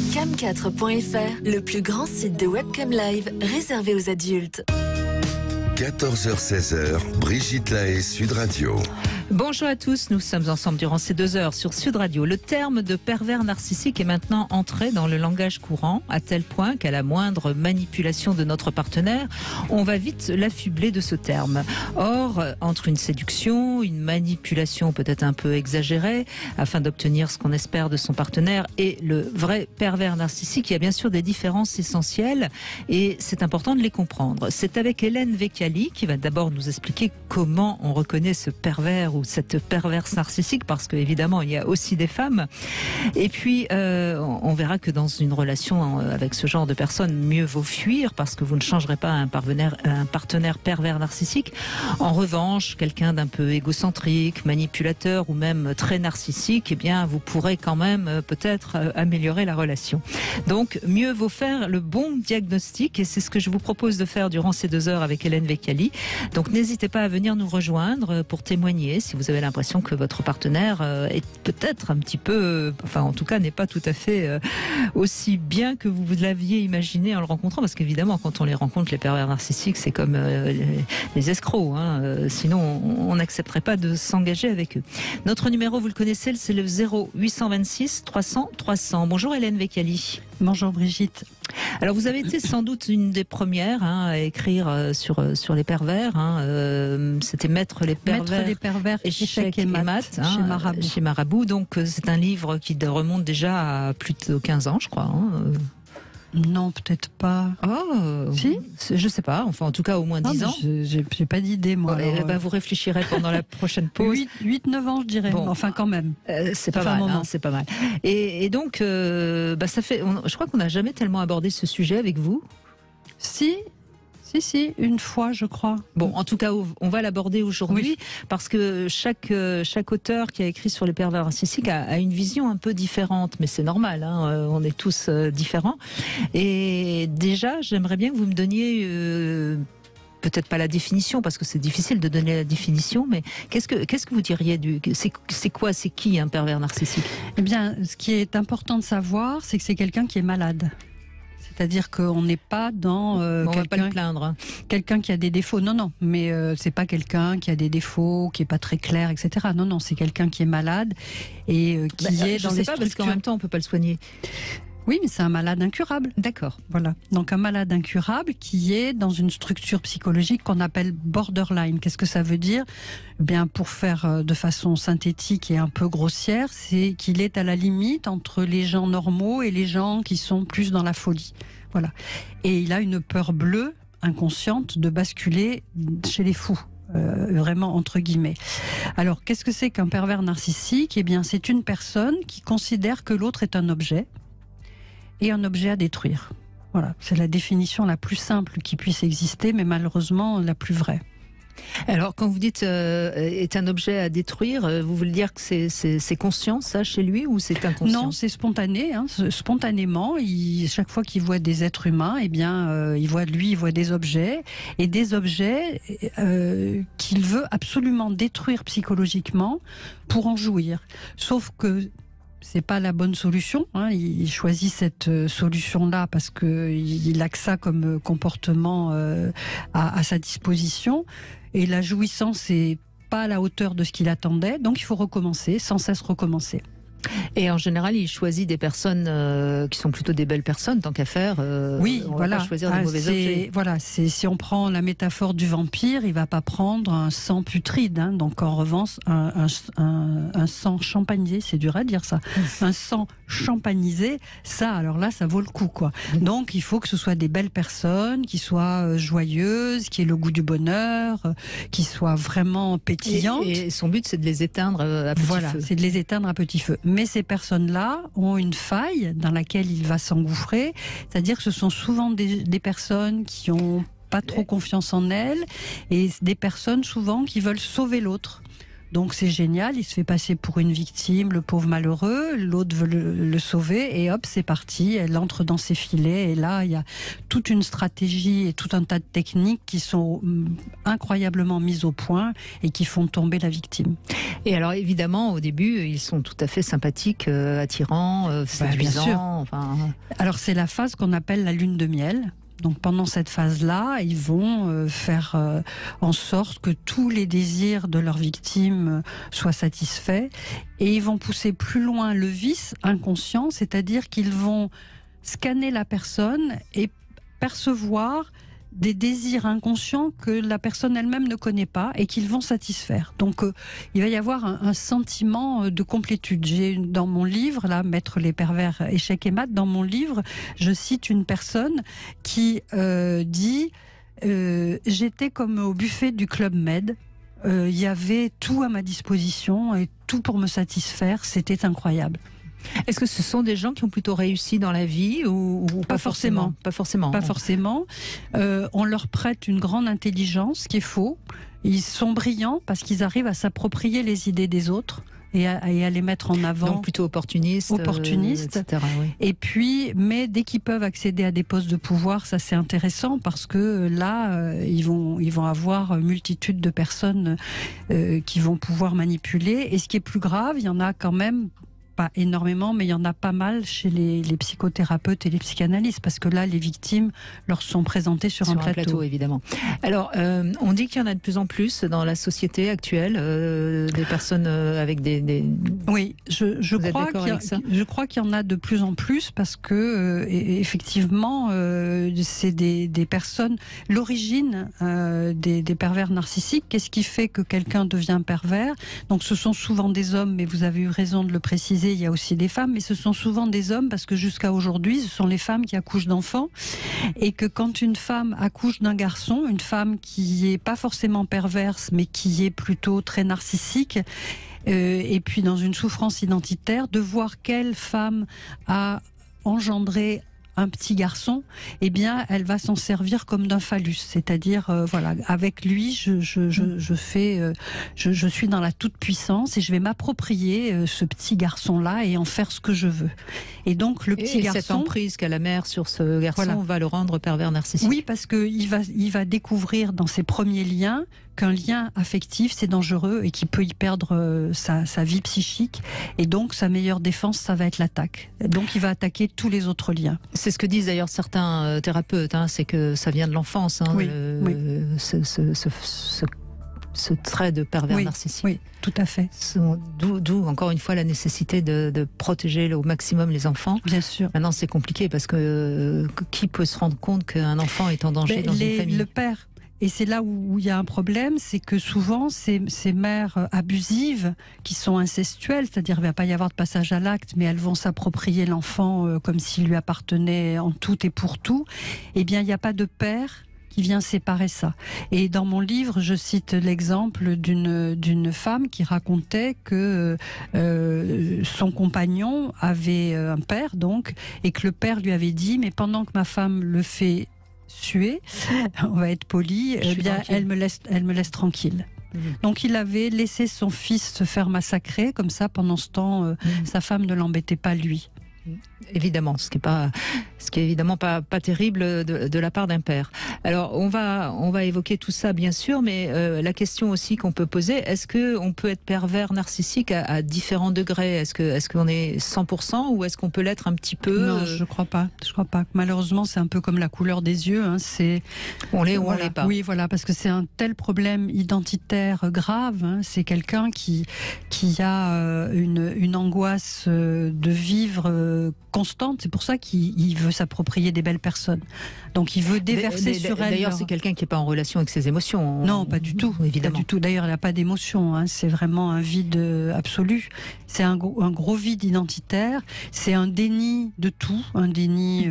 Cam4.fr, le plus grand site de webcam live réservé aux adultes. 14h-16h, Brigitte Lahaie, Sud Radio. Bonjour à tous, nous sommes ensemble durant ces 2 heures sur Sud Radio. Le terme de pervers narcissique est maintenant entré dans le langage courant, à tel point qu'à la moindre manipulation de notre partenaire, on va vite l'affubler de ce terme. Or, entre une séduction, une manipulation peut-être un peu exagérée, afin d'obtenir ce qu'on espère de son partenaire, et le vrai pervers narcissique, il y a bien sûr des différences essentielles, et c'est important de les comprendre. C'est avec Hélène Vecchiali qui va d'abord nous expliquer comment on reconnaît ce pervers ou cette perverse narcissique, parce qu'évidemment il y a aussi des femmes. Et puis on verra que dans une relation avec ce genre de personnes, mieux vaut fuir, parce que vous ne changerez pas un partenaire pervers narcissique. En revanche, quelqu'un d'un peu égocentrique, manipulateur ou même très narcissique, eh bien vous pourrez quand même peut-être améliorer la relation. Donc mieux vaut faire le bon diagnostic, et c'est ce que je vous propose de faire durant ces 2 heures avec Hélène Vecchiali. Donc n'hésitez pas à venir nous rejoindre pour témoigner si vous avez l'impression que votre partenaire est peut-être un petit peu, enfin en tout cas n'est pas tout à fait aussi bien que vous l'aviez imaginé en le rencontrant, parce qu'évidemment quand on les rencontre, les pervers narcissiques, c'est comme les escrocs, hein. Sinon on n'accepterait pas de s'engager avec eux. Notre numéro, vous le connaissez, c'est le 0826 300 300. Bonjour Hélène Vecchiali. Bonjour Brigitte. Alors vous avez été sans doute une des premières à écrire sur les pervers. C'était Mettre les pervers, échecs et maths, chez Marabout. Donc c'est un livre qui remonte déjà à plus de 15 ans, je crois. Non, peut-être pas. Oh, si, je sais pas. Enfin, en tout cas, au moins 10 ans. J'ai pas d'idée, moi. Vous réfléchirez pendant la prochaine pause. 8-9 ans, je dirais. Bon, enfin, quand même. C'est pas mal. C'est pas mal. Et donc, ça fait. Je crois qu'on n'a jamais tellement abordé ce sujet avec vous. Si, une fois, je crois. Bon, en tout cas, on va l'aborder aujourd'hui, parce que chaque auteur qui a écrit sur les pervers narcissiques a une vision un peu différente, mais c'est normal, on est tous différents. Et déjà, j'aimerais bien que vous me donniez peut-être pas la définition, parce que c'est difficile de donner la définition, mais qu'est-ce que vous diriez c'est qui un pervers narcissique? Eh bien, ce qui est important de savoir, c'est que c'est quelqu'un qui est malade. C'est-à-dire qu'on n'est pas dans on va pas le plaindre. Quelqu'un qui a des défauts. Non, mais c'est pas quelqu'un qui a des défauts, qui est pas très clair, etc. Non, c'est quelqu'un qui est malade et qui est dans les structures. Je sais pas, parce qu'en même temps on peut pas le soigner. Oui, mais c'est un malade incurable. D'accord. Voilà. Donc un malade incurable qui est dans une structure psychologique qu'on appelle borderline. Qu'est-ce que ça veut dire ? Bien, pour faire de façon synthétique et un peu grossière, c'est qu'il est à la limite entre les gens normaux et les gens qui sont plus dans la folie. Voilà. Et il a une peur bleue, inconsciente, de basculer chez les fous. Vraiment entre guillemets. Alors, qu'est-ce que c'est qu'un pervers narcissique ? Eh bien, c'est une personne qui considère que l'autre est un objet et un objet à détruire. Voilà, c'est la définition la plus simple qui puisse exister, mais malheureusement la plus vraie. Alors, quand vous dites est un objet à détruire, vous voulez dire que c'est conscient, ça, chez lui, ou c'est inconscient ? Non, c'est spontané. Spontanément, chaque fois qu'il voit des êtres humains, eh bien, il voit des objets, et des objets qu'il veut absolument détruire psychologiquement pour en jouir. Sauf que c'est pas la bonne solution. Il choisit cette solution-là parce qu'il a que ça comme comportement à sa disposition. Et la jouissance n'est pas à la hauteur de ce qu'il attendait. Donc il faut recommencer, sans cesse recommencer. Et en général, il choisit des personnes qui sont plutôt des belles personnes, tant qu'à faire. Oui, on voilà. Va pas choisir des mauvais objets. Voilà, si on prend la métaphore du vampire, il va pas prendre un sang putride. Donc en revanche, un sang champagnisé, c'est dur à dire ça. Un sang champagnisé, ça, alors là, ça vaut le coup, quoi. Donc il faut que ce soit des belles personnes, qui soient joyeuses, qui aient le goût du bonheur, qui soient vraiment pétillantes. Et son but, c'est de les éteindre à petit feu. Voilà, c'est de les éteindre à petit feu. Mais ces personnes-là ont une faille dans laquelle il va s'engouffrer, c'est-à-dire que ce sont souvent des personnes qui ont pas trop confiance en elles, et des personnes souvent qui veulent sauver l'autre. Donc c'est génial, il se fait passer pour une victime, le pauvre malheureux, l'autre veut le sauver et hop, c'est parti, elle entre dans ses filets et là il y a toute une stratégie et tout un tas de techniques qui sont incroyablement mises au point et qui font tomber la victime. Et alors évidemment au début ils sont tout à fait sympathiques, attirants, séduisants. Bien sûr. Enfin... Alors c'est la phase qu'on appelle la lune de miel. Donc pendant cette phase-là, ils vont faire en sorte que tous les désirs de leur victime soient satisfaits et ils vont pousser plus loin le vice inconscient, c'est-à-dire qu'ils vont scanner la personne et percevoir des désirs inconscients que la personne elle-même ne connaît pas et qu'ils vont satisfaire. Donc il va y avoir un sentiment de complétude. J'ai dans mon livre, là, Mettre les pervers échecs et maths, dans mon livre, je cite une personne qui dit j'étais comme au buffet du Club Med. Il y avait tout à ma disposition et tout pour me satisfaire. C'était incroyable. Est-ce que ce sont des gens qui ont plutôt réussi dans la vie ou pas forcément? Pas forcément. Pas forcément. On leur prête une grande intelligence, ce qui est faux. Ils sont brillants parce qu'ils arrivent à s'approprier les idées des autres et à les mettre en avant. Donc plutôt opportunistes, etc. Oui. Et puis, mais dès qu'ils peuvent accéder à des postes de pouvoir, ça c'est intéressant parce que là, ils vont avoir multitude de personnes qui vont pouvoir manipuler. Et ce qui est plus grave, il y en a quand même pas énormément, mais il y en a pas mal chez les psychothérapeutes et les psychanalystes, parce que là, les victimes leur sont présentées sur un plateau. Évidemment. Alors, on dit qu'il y en a de plus en plus dans la société actuelle, des personnes avec des... Oui, je crois qu'il y en a de plus en plus, parce que effectivement, c'est des personnes... L'origine des pervers narcissiques, qu'est-ce qui fait que quelqu'un devient pervers? Donc, ce sont souvent des hommes, mais vous avez eu raison de le préciser, il y a aussi des femmes, mais ce sont souvent des hommes parce que jusqu'à aujourd'hui, ce sont les femmes qui accouchent d'enfants et que quand une femme accouche d'un garçon, une femme qui est pas forcément perverse mais qui est plutôt très narcissique et puis dans une souffrance identitaire, de voir quelle femme a engendré un petit garçon, eh bien, elle va s'en servir comme d'un phallus. C'est-à-dire, voilà, avec lui, je suis dans la toute-puissance et je vais m'approprier ce petit garçon-là et en faire ce que je veux. Et donc, le petit garçon... cette emprise qu'a la mère sur ce garçon va le rendre pervers narcissique. Oui, parce qu'il va découvrir dans ses premiers liens qu'un lien affectif, c'est dangereux et qu'il peut y perdre sa vie psychique. Et donc, sa meilleure défense, ça va être l'attaque. Donc, il va attaquer tous les autres liens. C'est ce que disent d'ailleurs certains thérapeutes, c'est que ça vient de l'enfance, oui. ce trait de pervers narcissique. Oui, tout à fait. D'où, encore une fois, la nécessité de protéger au maximum les enfants. Bien sûr. Maintenant, c'est compliqué parce que qui peut se rendre compte qu'un enfant est en danger dans une famille? Le père. Et c'est là où il y a un problème, c'est que souvent, ces mères abusives, qui sont incestuelles, c'est-à-dire qu'il ne va pas y avoir de passage à l'acte, mais elles vont s'approprier l'enfant comme s'il lui appartenait en tout et pour tout, eh bien, il n'y a pas de père qui vient séparer ça. Et dans mon livre, je cite l'exemple d'une femme qui racontait que son compagnon avait un père, donc, et que le père lui avait dit, mais pendant que ma femme le fait suer, on va être poli, eh bien, elle me laisse tranquille. Donc il avait laissé son fils se faire massacrer, comme ça pendant ce temps, sa femme ne l'embêtait pas lui. Évidemment, ce qui est évidemment pas terrible de la part d'un père. Alors on va évoquer tout ça bien sûr, mais la question aussi qu'on peut poser, est-ce que on peut être pervers narcissique à différents degrés? Est-ce qu'on est 100% ou est-ce qu'on peut l'être un petit peu? Non, je crois pas. Malheureusement, c'est un peu comme la couleur des yeux. C'est on l'est ou on l'est pas. Oui, voilà, parce que c'est un tel problème identitaire grave. C'est quelqu'un qui a une angoisse de vivre constante. C'est pour ça qu'il veut s'approprier des belles personnes. Donc il veut déverser sur elles. D'ailleurs, c'est quelqu'un qui n'est pas en relation avec ses émotions. Non, pas du tout. Évidemment. Pas du tout. D'ailleurs, il n'a pas d'émotion. C'est vraiment un vide absolu. C'est un gros vide identitaire. C'est un déni de tout. Un déni...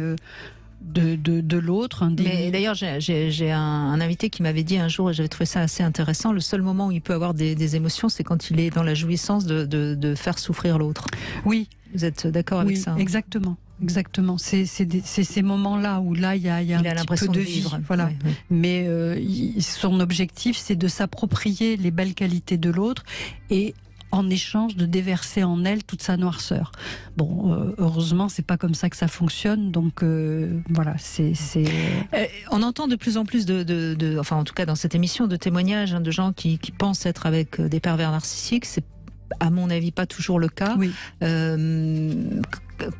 de l'autre. Mais d'ailleurs, j'ai un invité qui m'avait dit un jour, et j'avais trouvé ça assez intéressant, le seul moment où il peut avoir des émotions, c'est quand il est dans la jouissance de faire souffrir l'autre. Oui. Vous êtes d'accord avec ça? Exactement. exactement. C'est ces moments-là où là il y a un petit peu de vie. Voilà. Oui. Mais son objectif, c'est de s'approprier les belles qualités de l'autre et en échange de déverser en elle toute sa noirceur. Bon, heureusement, c'est pas comme ça que ça fonctionne. Donc voilà, on entend de plus en plus enfin en tout cas dans cette émission, de témoignages de gens qui pensent être avec des pervers narcissiques. C'est à mon avis pas toujours le cas. Oui.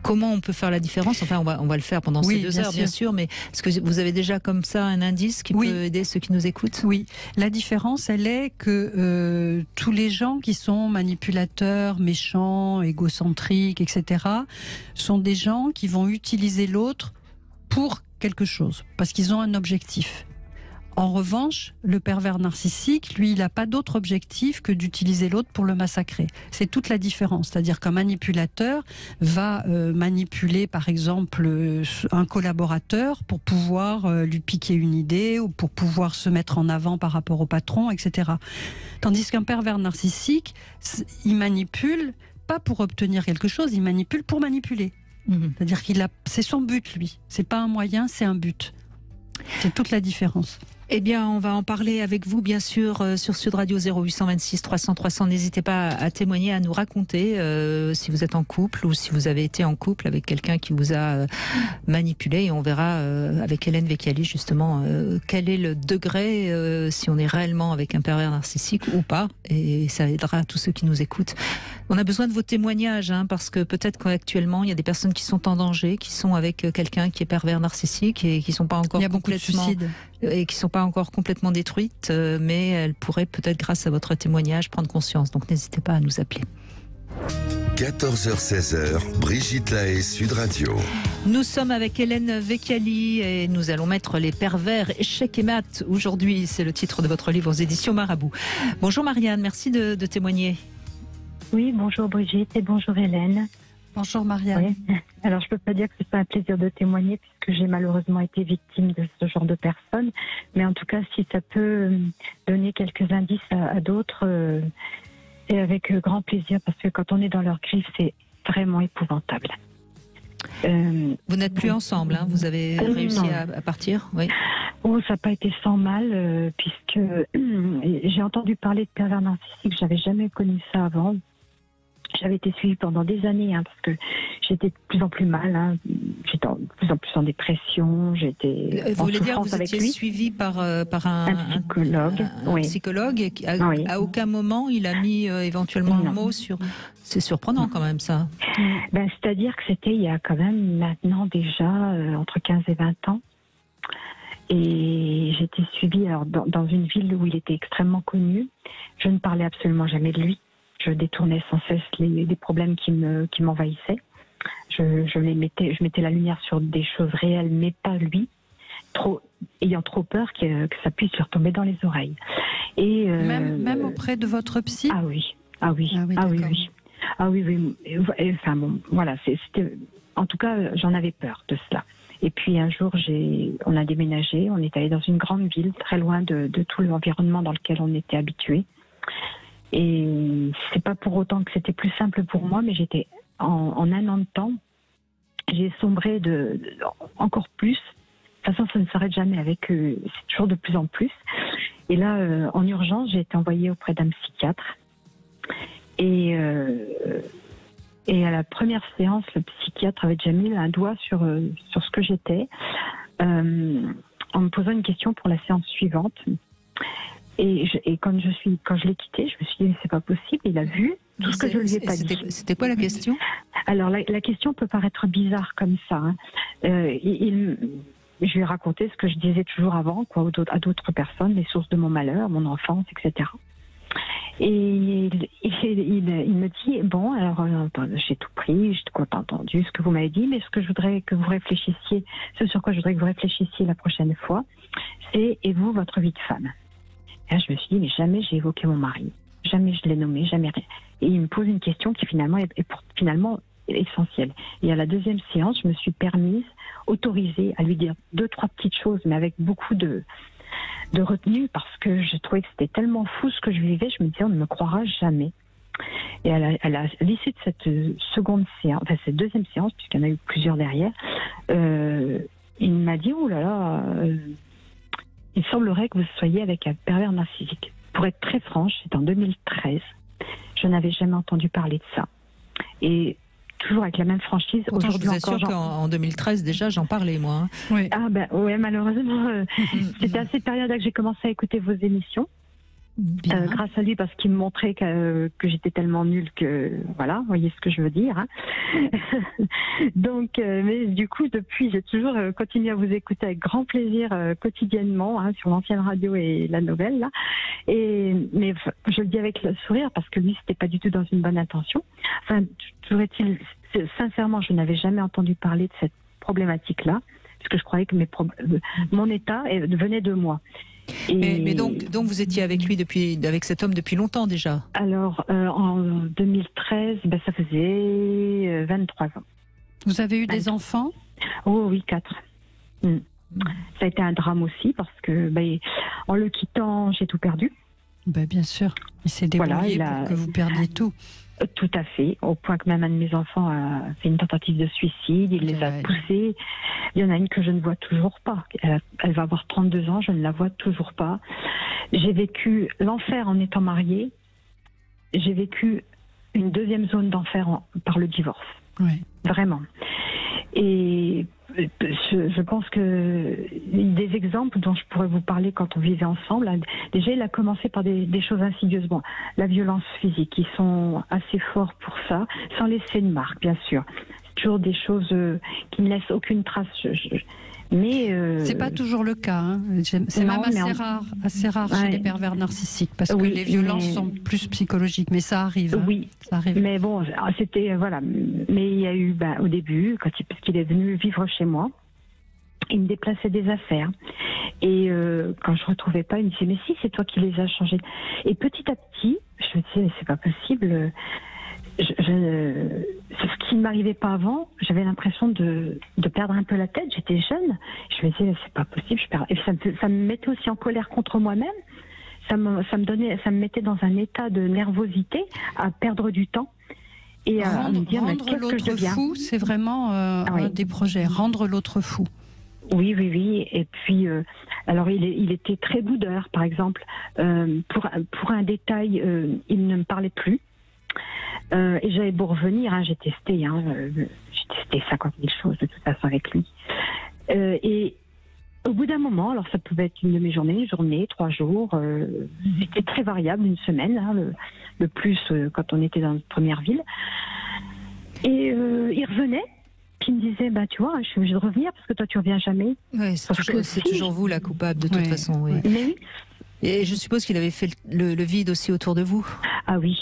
Comment on peut faire la différence? Enfin, on va le faire pendant ces 2 heures, bien sûr, mais est-ce que vous avez déjà comme ça un indice qui peut aider ceux qui nous écoutent? Oui, la différence, elle est que tous les gens qui sont manipulateurs, méchants, égocentriques, etc., sont des gens qui vont utiliser l'autre pour quelque chose, parce qu'ils ont un objectif. En revanche, le pervers narcissique, lui, il n'a pas d'autre objectif que d'utiliser l'autre pour le massacrer. C'est toute la différence. C'est-à-dire qu'un manipulateur va manipuler, par exemple, un collaborateur pour pouvoir lui piquer une idée ou pour pouvoir se mettre en avant par rapport au patron, etc. Tandis qu'un pervers narcissique, il manipule pas pour obtenir quelque chose, il manipule pour manipuler. C'est-à-dire c'est son but, lui. C'est pas un moyen, c'est un but. C'est toute la différence. Eh bien, on va en parler avec vous, bien sûr, sur Sud Radio 0826 300 300. N'hésitez pas à témoigner, à nous raconter si vous êtes en couple ou si vous avez été en couple avec quelqu'un qui vous a manipulé. Et on verra avec Hélène Vecchiali, justement, quel est le degré, si on est réellement avec un pervers narcissique ou pas. Et ça aidera tous ceux qui nous écoutent. On a besoin de vos témoignages, parce que peut-être qu'actuellement, il y a des personnes qui sont en danger, qui sont avec quelqu'un qui est pervers narcissique et qui ne sont pas encore complètement... et qui ne sont pas encore complètement détruites, mais elles pourraient peut-être, grâce à votre témoignage, prendre conscience. Donc n'hésitez pas à nous appeler. 14h-16h, Brigitte Lahaie, Sud Radio. Nous sommes avec Hélène Vecchiali et nous allons mettre les pervers échecs et maths. Aujourd'hui, c'est le titre de votre livre aux éditions Marabout. Bonjour Marianne, merci de témoigner. Oui, bonjour Brigitte et bonjour Hélène. Bonjour Marianne. Oui. Alors je peux pas dire que c'est pas un plaisir de témoigner puisque j'ai malheureusement été victime de ce genre de personnes, mais en tout cas si ça peut donner quelques indices à d'autres, c'est avec grand plaisir parce que quand on est dans leur griffes, c'est vraiment épouvantable. Vous n'êtes plus ensemble, vous avez réussi à partir? Oui. Oh, ça n'a pas été sans mal puisque j'ai entendu parler de pervers narcissiques, j'avais jamais connu ça avant. J'avais été suivie pendant des années parce que j'étais de plus en plus mal. J'étais de plus en plus en dépression. J'étais vous voulez dire que vous étiez suivie par un psychologue. Un psychologue et à aucun moment il a mis éventuellement un mot sur... C'est surprenant quand même ça. C'est-à-dire que c'était il y a quand même maintenant déjà entre 15 et 20 ans. Et j'étais suivie dans une ville où il était extrêmement connu. Je ne parlais absolument jamais de lui. Je détournais sans cesse les problèmes qui m'envahissaient. Je mettais la lumière sur des choses réelles, mais pas lui, ayant trop peur que ça puisse lui retomber dans les oreilles. Et même auprès de votre psy? Ah oui. Enfin bon, voilà. C'était, en tout cas, j'en avais peur de cela. Et puis un jour, on a déménagé. On est allé dans une grande ville, très loin de tout l'environnement dans lequel on était habitué. Et c'est pas pour autant que c'était plus simple pour moi, mais j'étais en un an de temps, j'ai sombré encore plus. De toute façon, ça ne s'arrête jamais avec eux, c'est toujours de plus en plus. Et là, en urgence, j'ai été envoyée auprès d'un psychiatre. Et à la première séance, le psychiatre avait déjà mis un doigt sur ce que j'étais, en me posant une question pour la séance suivante. Et quand je l'ai quitté, je me suis dit, c'est pas possible, il a vu tout ce que je lui ai pas dit. C'était quoi la question? Alors, la question peut paraître bizarre comme ça. Je lui ai raconté ce que je disais toujours avant, à d'autres personnes, les sources de mon malheur, mon enfance, etc. Et il me dit, bon, alors, j'ai tout pris, j'ai tout entendu ce que vous m'avez dit, mais ce que je voudrais que vous réfléchissiez, ce sur quoi je voudrais que vous réfléchissiez la prochaine fois, c'est, et vous, votre vie de femme? Et là, je me suis dit, mais jamais j'ai évoqué mon mari. Jamais je l'ai nommé, jamais rien. Et il me pose une question qui finalement est essentielle. Et à la deuxième séance, je me suis autorisée à lui dire 2-3 petites choses, mais avec beaucoup de retenue, parce que je trouvais que c'était tellement fou ce que je vivais. Je me disais, on ne me croira jamais. Et à l'issue de cette seconde séance, enfin cette deuxième séance, puisqu'il y en a eu plusieurs derrière, il m'a dit, oh là là, il semblerait que vous soyez avec un pervers narcissique. Pour être très franche, c'est en 2013. Je n'avais jamais entendu parler de ça. Et toujours avec la même franchise. Pourtant, je vous assure qu'en 2013, déjà, j'en parlais, moi. Hein. Oui. Ah ben ouais, malheureusement, c'était à cette période que j'ai commencé à écouter vos émissions. Grâce à lui, parce qu'il me montrait que j'étais tellement nulle que voilà, vous voyez ce que je veux dire. Hein. Donc, mais du coup, depuis, j'ai toujours continué à vous écouter avec grand plaisir quotidiennement sur l'ancienne radio et la nouvelle là. Mais je le dis avec le sourire parce que lui, c'était pas du tout dans une bonne intention. Enfin, toujours est-il, sincèrement, je n'avais jamais entendu parler de cette problématique-là, parce que je croyais que mon état venait de moi. Mais donc vous étiez avec lui avec cet homme depuis longtemps déjà. Alors en 2013, ça faisait 23 ans. Vous avez eu des enfants? Oh oui, 4. Ça a été un drame aussi parce que en le quittant, j'ai tout perdu. Bien sûr, il s'est débrouillé pour que vous perdiez tout. Tout à fait, au point que même un de mes enfants a fait une tentative de suicide, il les a poussés. Il y en a une que je ne vois toujours pas. Elle va avoir 32 ans, je ne la vois toujours pas. J'ai vécu l'enfer en étant mariée. J'ai vécu une deuxième zone d'enfer par le divorce. Oui. Vraiment. Et je pense que des exemples dont je pourrais vous parler quand on vivait ensemble, déjà il a commencé par des choses insidieuses. Bon, la violence physique, ils sont assez forts pour ça, sans laisser une marque, bien sûr. C'est toujours des choses qui ne laissent aucune trace. Mais c'est pas toujours le cas. Hein. C'est même assez rare chez les pervers narcissiques, parce que les violences sont plus psychologiques, mais ça arrive. Oui, ça arrive. Mais bon, c'était voilà. Mais il y a eu au début, parce qu'il est venu vivre chez moi, il me déplaçait des affaires. Et quand je retrouvais pas, il me disait mais si, c'est toi qui les as changées. Et petit à petit, je me disais mais c'est pas possible. Ce qui ne m'arrivait pas avant, j'avais l'impression de perdre un peu la tête. J'étais jeune, je me disais c'est pas possible. Et ça me mettait aussi en colère contre moi-même. Ça me mettait dans un état de nervosité, à perdre du temps et à me dire mais qu'est-ce que je deviens. Rendre l'autre fou, c'est vraiment un des projets. Rendre l'autre fou. Oui. Et puis, alors il était très boudeur, par exemple. Pour un détail, il ne me parlait plus. Et j'avais beau revenir, j'ai testé 50 000 choses de toute façon avec lui. Et au bout d'un moment, alors ça pouvait être une demi-journée, une journée, 3 jours, c'était très variable, une semaine, le plus quand on était dans notre première ville. Et il revenait, puis il me disait, tu vois, je suis obligée de revenir parce que toi tu reviens jamais. Ouais, c'est toujours vous la coupable de toute façon. Oui. Mais oui. Et je suppose qu'il avait fait le vide aussi autour de vous. Ah oui.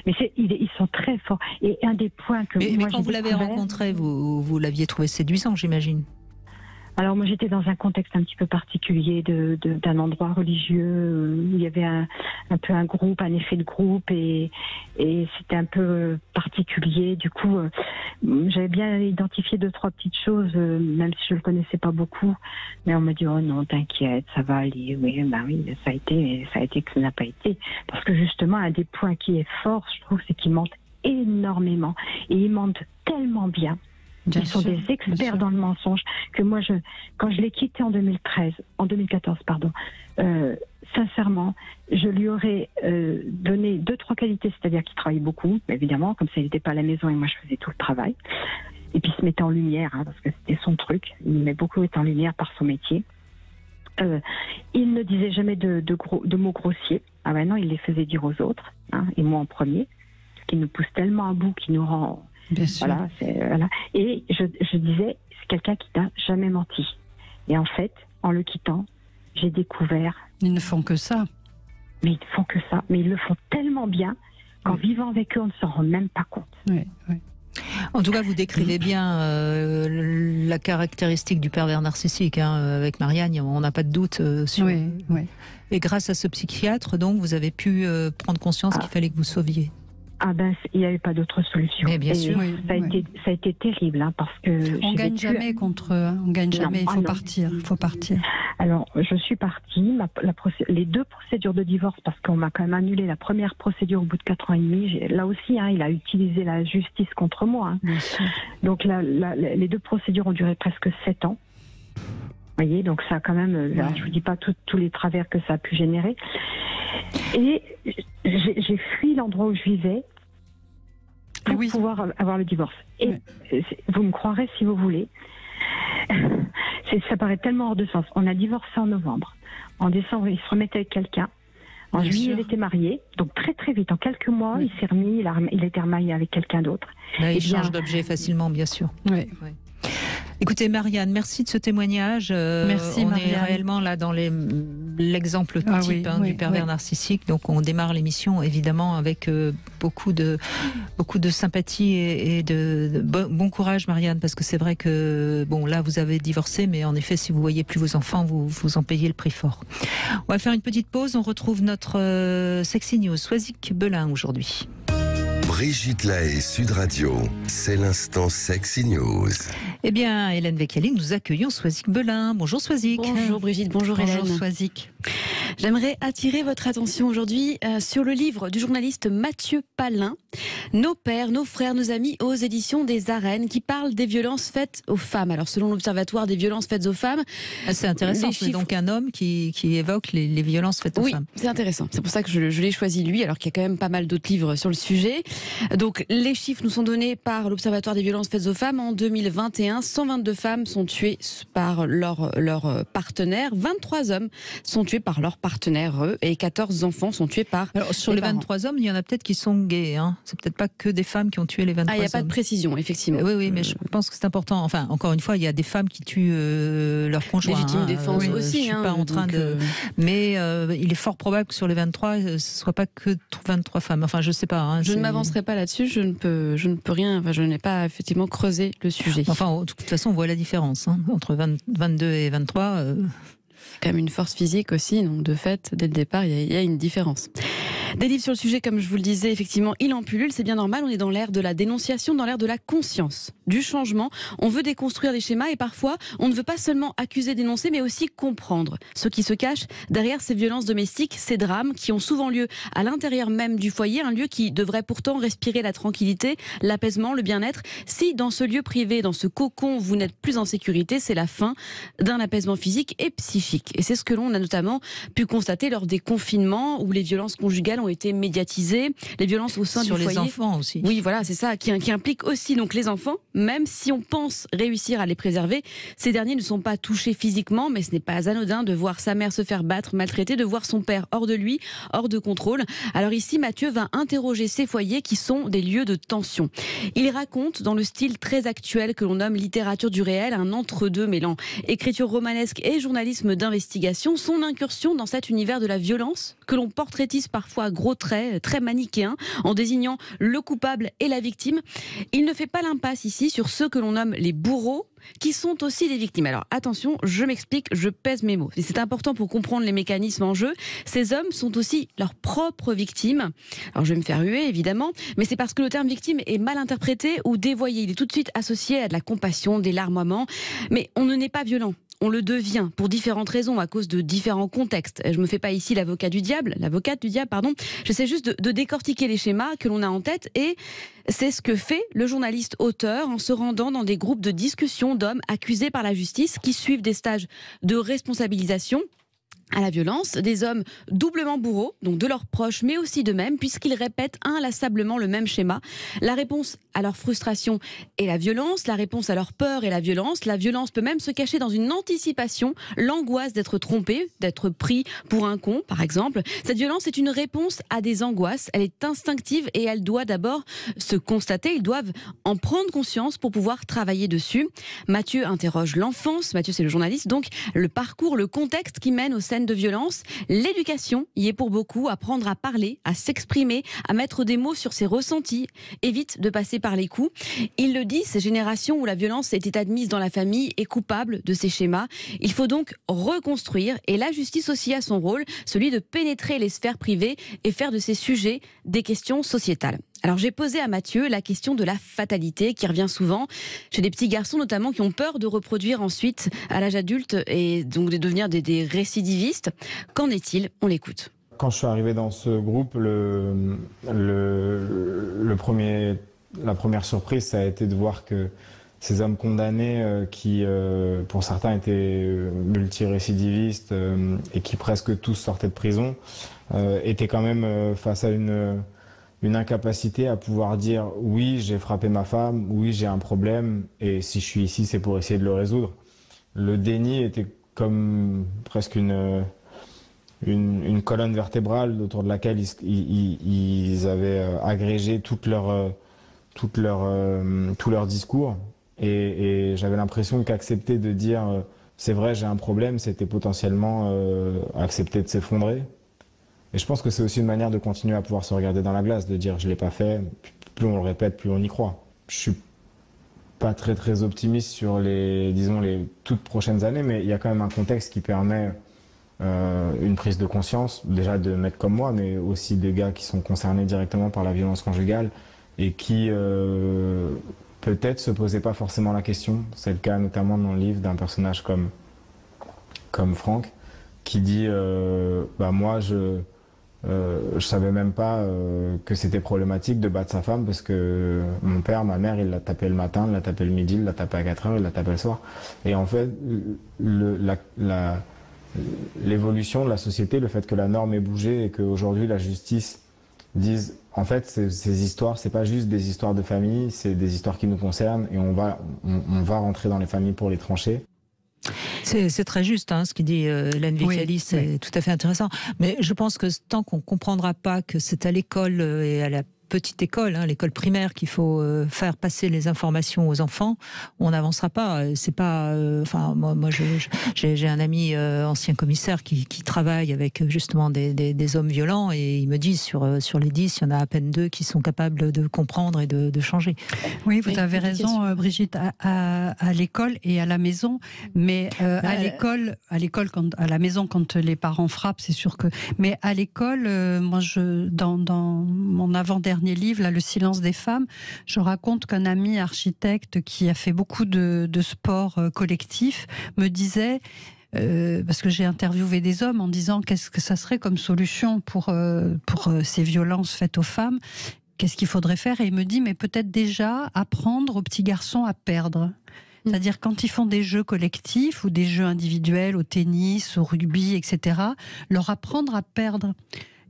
Mais ils sont très forts. Et un des points que mais quand vous l'avez rencontré, vous l'aviez trouvé séduisant, j'imagine. Alors moi j'étais dans un contexte un petit peu particulier d'un endroit religieux où il y avait un peu un groupe, un effet de groupe et c'était un peu particulier. Du coup j'avais bien identifié 2-3 petites choses, même si je le connaissais pas beaucoup. Mais on m'a dit oh non t'inquiète ça va aller. Oui ça a été mais ça a été que ça n'a pas été parce que justement un des points qui est fort je trouve c'est qu'il mente énormément et il mente tellement bien. Ils sont des experts dans le mensonge que moi, quand je l'ai quitté en 2014, sincèrement, je lui aurais donné 2-3 qualités, c'est-à-dire qu'il travaillait beaucoup, évidemment, comme ça il n'était pas à la maison et moi je faisais tout le travail. Et puis il se mettait en lumière, parce que c'était son truc, il met beaucoup en lumière par son métier. Il ne disait jamais de mots grossiers, non, il les faisait dire aux autres, et moi en premier, ce qui nous pousse tellement à bout, qui nous rend... Bien sûr. Voilà. Et je disais, c'est quelqu'un qui n'a jamais menti. Et en fait, en le quittant, j'ai découvert... Ils ne font que ça. Mais ils ne font que ça. Mais ils le font tellement bien qu'en vivant avec eux, on ne s'en rend même pas compte. Oui. En tout cas, vous décrivez bien la caractéristique du pervers narcissique. Avec Marianne, on n'a pas de doute sur... Oui. Et grâce à ce psychiatre, donc, vous avez pu prendre conscience qu'il fallait que vous sauviez. Ah ben, il n'y avait pas d'autre solution. Mais bien sûr. Oui, Ça a été terrible, hein, parce que On gagne jamais contre eux. On gagne jamais. Il faut non. partir. Il faut partir. Alors, je suis partie. Les 2 procédures de divorce, parce qu'on m'a quand même annulé la première procédure au bout de 4 ans et demi. Là aussi, hein, il a utilisé la justice contre moi. Hein. Bien sûr. Donc, les 2 procédures ont duré presque 7 ans. Vous voyez, donc ça a quand même, là, je vous dis pas tous les travers que ça a pu générer. Et j'ai fui l'endroit où je vivais pour pouvoir avoir le divorce. Et vous me croirez si vous voulez, ça paraît tellement hors de sens. On a divorcé en novembre. En décembre, il se remettait avec quelqu'un. En juillet, il était marié. Donc très très vite, en quelques mois, il s'est remis, il a été remarié avec quelqu'un d'autre. Là, il change d'objet facilement, bien sûr. Oui. Ouais. Écoutez, Marianne, merci de ce témoignage. Merci, on Marianne. est réellement là dans l'exemple type du pervers narcissique. Donc, on démarre l'émission évidemment avec beaucoup de sympathie et de bon courage, Marianne, parce que c'est vrai que là, vous avez divorcé, mais en effet, si vous voyez plus vos enfants, vous en payez le prix fort. On va faire une petite pause. On retrouve notre Sexy News, Soisic Belin aujourd'hui. Brigitte Lahaie, Sud Radio, c'est l'instant Sexy News. Eh bien, Hélène Vecchialing, nous accueillons Soisic Belin. Bonjour Soisic. Bonjour Brigitte, bonjour Hélène. Bonjour Soisic. J'aimerais attirer votre attention aujourd'hui sur le livre du journaliste Mathieu Palin, Nos pères, nos frères, nos amis, aux éditions des Arènes, qui parle des violences faites aux femmes. Alors selon l'Observatoire des violences faites aux femmes... C'est intéressant, c'est donc un homme qui évoque les violences faites aux femmes. Oui, c'est intéressant. C'est pour ça que je l'ai choisi lui, alors qu'il y a quand même pas mal d'autres livres sur le sujet. Donc les chiffres nous sont donnés par l'Observatoire des violences faites aux femmes. En 2021, 122 femmes sont tuées par leur partenaire, 23 hommes sont tués par leur partenaire, eux, et 14 enfants sont tués par Alors, sur les 23 hommes, il y en a peut-être qui sont gays. Hein. C'est peut-être pas que des femmes qui ont tué les 23 hommes. Il n'y a pas de précision, effectivement. Oui, mais je pense que c'est important. Enfin, encore une fois, il y a des femmes qui tuent leurs conjoints. Légitime défense aussi. Je suis pas en train de... Mais il est fort probable que sur les 23, ce ne soit pas que 23 femmes. Enfin, je sais pas. Hein, je ne m'avancerai pas là-dessus. Je ne peux rien. Enfin, je n'ai pas effectivement creusé le sujet. Enfin, de toute façon, on voit la différence entre 22 et 23. Quand même une force physique aussi, donc de fait, dès le départ, il y a une différence. Des livres sur le sujet, comme je vous le disais, effectivement, il en pullule, c'est bien normal, on est dans l'ère de la dénonciation, dans l'ère de la conscience, du changement. On veut déconstruire les schémas et parfois, on ne veut pas seulement accuser, dénoncer, mais aussi comprendre ce qui se cache derrière ces violences domestiques, ces drames qui ont souvent lieu à l'intérieur même du foyer, un lieu qui devrait pourtant respirer la tranquillité, l'apaisement, le bien-être. Si dans ce lieu privé, dans ce cocon, vous n'êtes plus en sécurité, c'est la fin d'un apaisement physique et psychique. Et c'est ce que l'on a notamment pu constater lors des confinements où les violences conjugales ont été médiatisées, les violences au sein du foyer. Sur les enfants aussi. Oui, voilà, c'est ça, qui implique aussi donc les enfants. Même si on pense réussir à les préserver, ces derniers ne sont pas touchés physiquement, mais ce n'est pas anodin de voir sa mère se faire battre, maltraiter, de voir son père hors de lui, hors de contrôle. Alors ici, Mathieu va interroger ces foyers qui sont des lieux de tension. Il raconte, dans le style très actuel que l'on nomme littérature du réel, un entre-deux mêlant écriture romanesque et journalisme d'investigation, son incursion dans cet univers de la violence que l'on portraitise parfois à gros traits, très manichéen, en désignant le coupable et la victime. Il ne fait pas l'impasse ici sur ceux que l'on nomme les bourreaux, qui sont aussi des victimes. Alors attention, je m'explique, je pèse mes mots. C'est important pour comprendre les mécanismes en jeu. Ces hommes sont aussi leurs propres victimes. Alors je vais me faire huer, évidemment, mais c'est parce que le terme victime est mal interprété ou dévoyé. Il est tout de suite associé à de la compassion, des larmoiements. Mais on ne naît pas violent. On le devient pour différentes raisons, à cause de différents contextes. Je ne me fais pas ici l'avocate du diable, pardon. J'essaie juste de décortiquer les schémas que l'on a en tête, et c'est ce que fait le journaliste-auteur en se rendant dans des groupes de discussion d'hommes accusés par la justice qui suivent des stages de responsabilisation à la violence, des hommes doublement bourreaux, donc de leurs proches, mais aussi d'eux-mêmes, puisqu'ils répètent inlassablement le même schéma. La réponse à leur frustration est la violence, la réponse à leur peur est la violence. La violence peut même se cacher dans une anticipation, l'angoisse d'être trompé, d'être pris pour un con, par exemple. Cette violence est une réponse à des angoisses, elle est instinctive et elle doit d'abord se constater. Ils doivent en prendre conscience pour pouvoir travailler dessus. Mathieu interroge l'enfance, Mathieu c'est le journaliste, donc le parcours, le contexte qui mène aux scènes de violence. L'éducation y est pour beaucoup, apprendre à parler, à s'exprimer, à mettre des mots sur ses ressentis, évite de passer par les coups. Il le dit, ces générations où la violence était admise dans la famille est coupable de ces schémas. Il faut donc reconstruire, et la justice aussi a son rôle, celui de pénétrer les sphères privées et faire de ces sujets des questions sociétales. Alors j'ai posé à Mathieu la question de la fatalité qui revient souvent chez des petits garçons notamment qui ont peur de reproduire ensuite à l'âge adulte et donc de devenir des récidivistes. Qu'en est-il? On l'écoute. Quand je suis arrivé dans ce groupe, la première surprise, ça a été de voir que ces hommes condamnés qui, pour certains, étaient multirécidivistes et qui presque tous sortaient de prison, étaient quand même face à une incapacité à pouvoir dire « oui, j'ai frappé ma femme, oui, j'ai un problème, et si je suis ici, c'est pour essayer de le résoudre ». Le déni était comme presque une colonne vertébrale autour de laquelle ils avaient agrégé tout leur discours. Et j'avais l'impression qu'accepter de dire c'est vrai, j'ai un problème, c'était potentiellement accepter de s'effondrer. Et je pense que c'est aussi une manière de continuer à pouvoir se regarder dans la glace, de dire je l'ai pas fait, plus on le répète, plus on y croit. Je suis pas très optimiste sur les toutes prochaines années, mais il y a quand même un contexte qui permet une prise de conscience, déjà de mecs comme moi, mais aussi des gars qui sont concernés directement par la violence conjugale et qui peut-être se posaient pas forcément la question. C'est le cas notamment dans le livre d'un personnage comme Franck, qui dit moi je savais même pas que c'était problématique de battre sa femme parce que mon père, ma mère, il l'a tapé le matin, il l'a tapé le midi, il l'a tapé à 4 heures, il l'a tapé le soir. Et en fait, l'évolution de la société, le fait que la norme ait bougé et qu'aujourd'hui la justice dise en fait ces histoires, c'est pas juste des histoires de famille, c'est des histoires qui nous concernent et on va rentrer dans les familles pour les trancher. C'est très juste ce qu'il dit Hélène Vicali, c'est tout à fait intéressant. Mais je pense que tant qu'on ne comprendra pas que c'est à l'école et à la petite école, l'école primaire, qu'il faut faire passer les informations aux enfants, on n'avancera pas. C'est pas. Moi, j'ai un ami ancien commissaire qui travaille avec justement des hommes violents et il me dit sur les 10, il y en a à peine 2 qui sont capables de comprendre et de changer. Oui, vous avez raison, Brigitte, à l'école et à la maison, mais à l'école, à la maison, quand les parents frappent, c'est sûr que. Mais à l'école, moi, dans mon avant-dernier livre, là, Le silence des femmes, je raconte qu'un ami architecte qui a fait beaucoup de sport collectif me disait, parce que j'ai interviewé des hommes en disant qu'est-ce que ça serait comme solution pour ces violences faites aux femmes, qu'est-ce qu'il faudrait faire, et il me dit mais peut-être déjà apprendre aux petits garçons à perdre. C'est-à-dire quand ils font des jeux collectifs ou des jeux individuels au tennis, au rugby, etc., leur apprendre à perdre.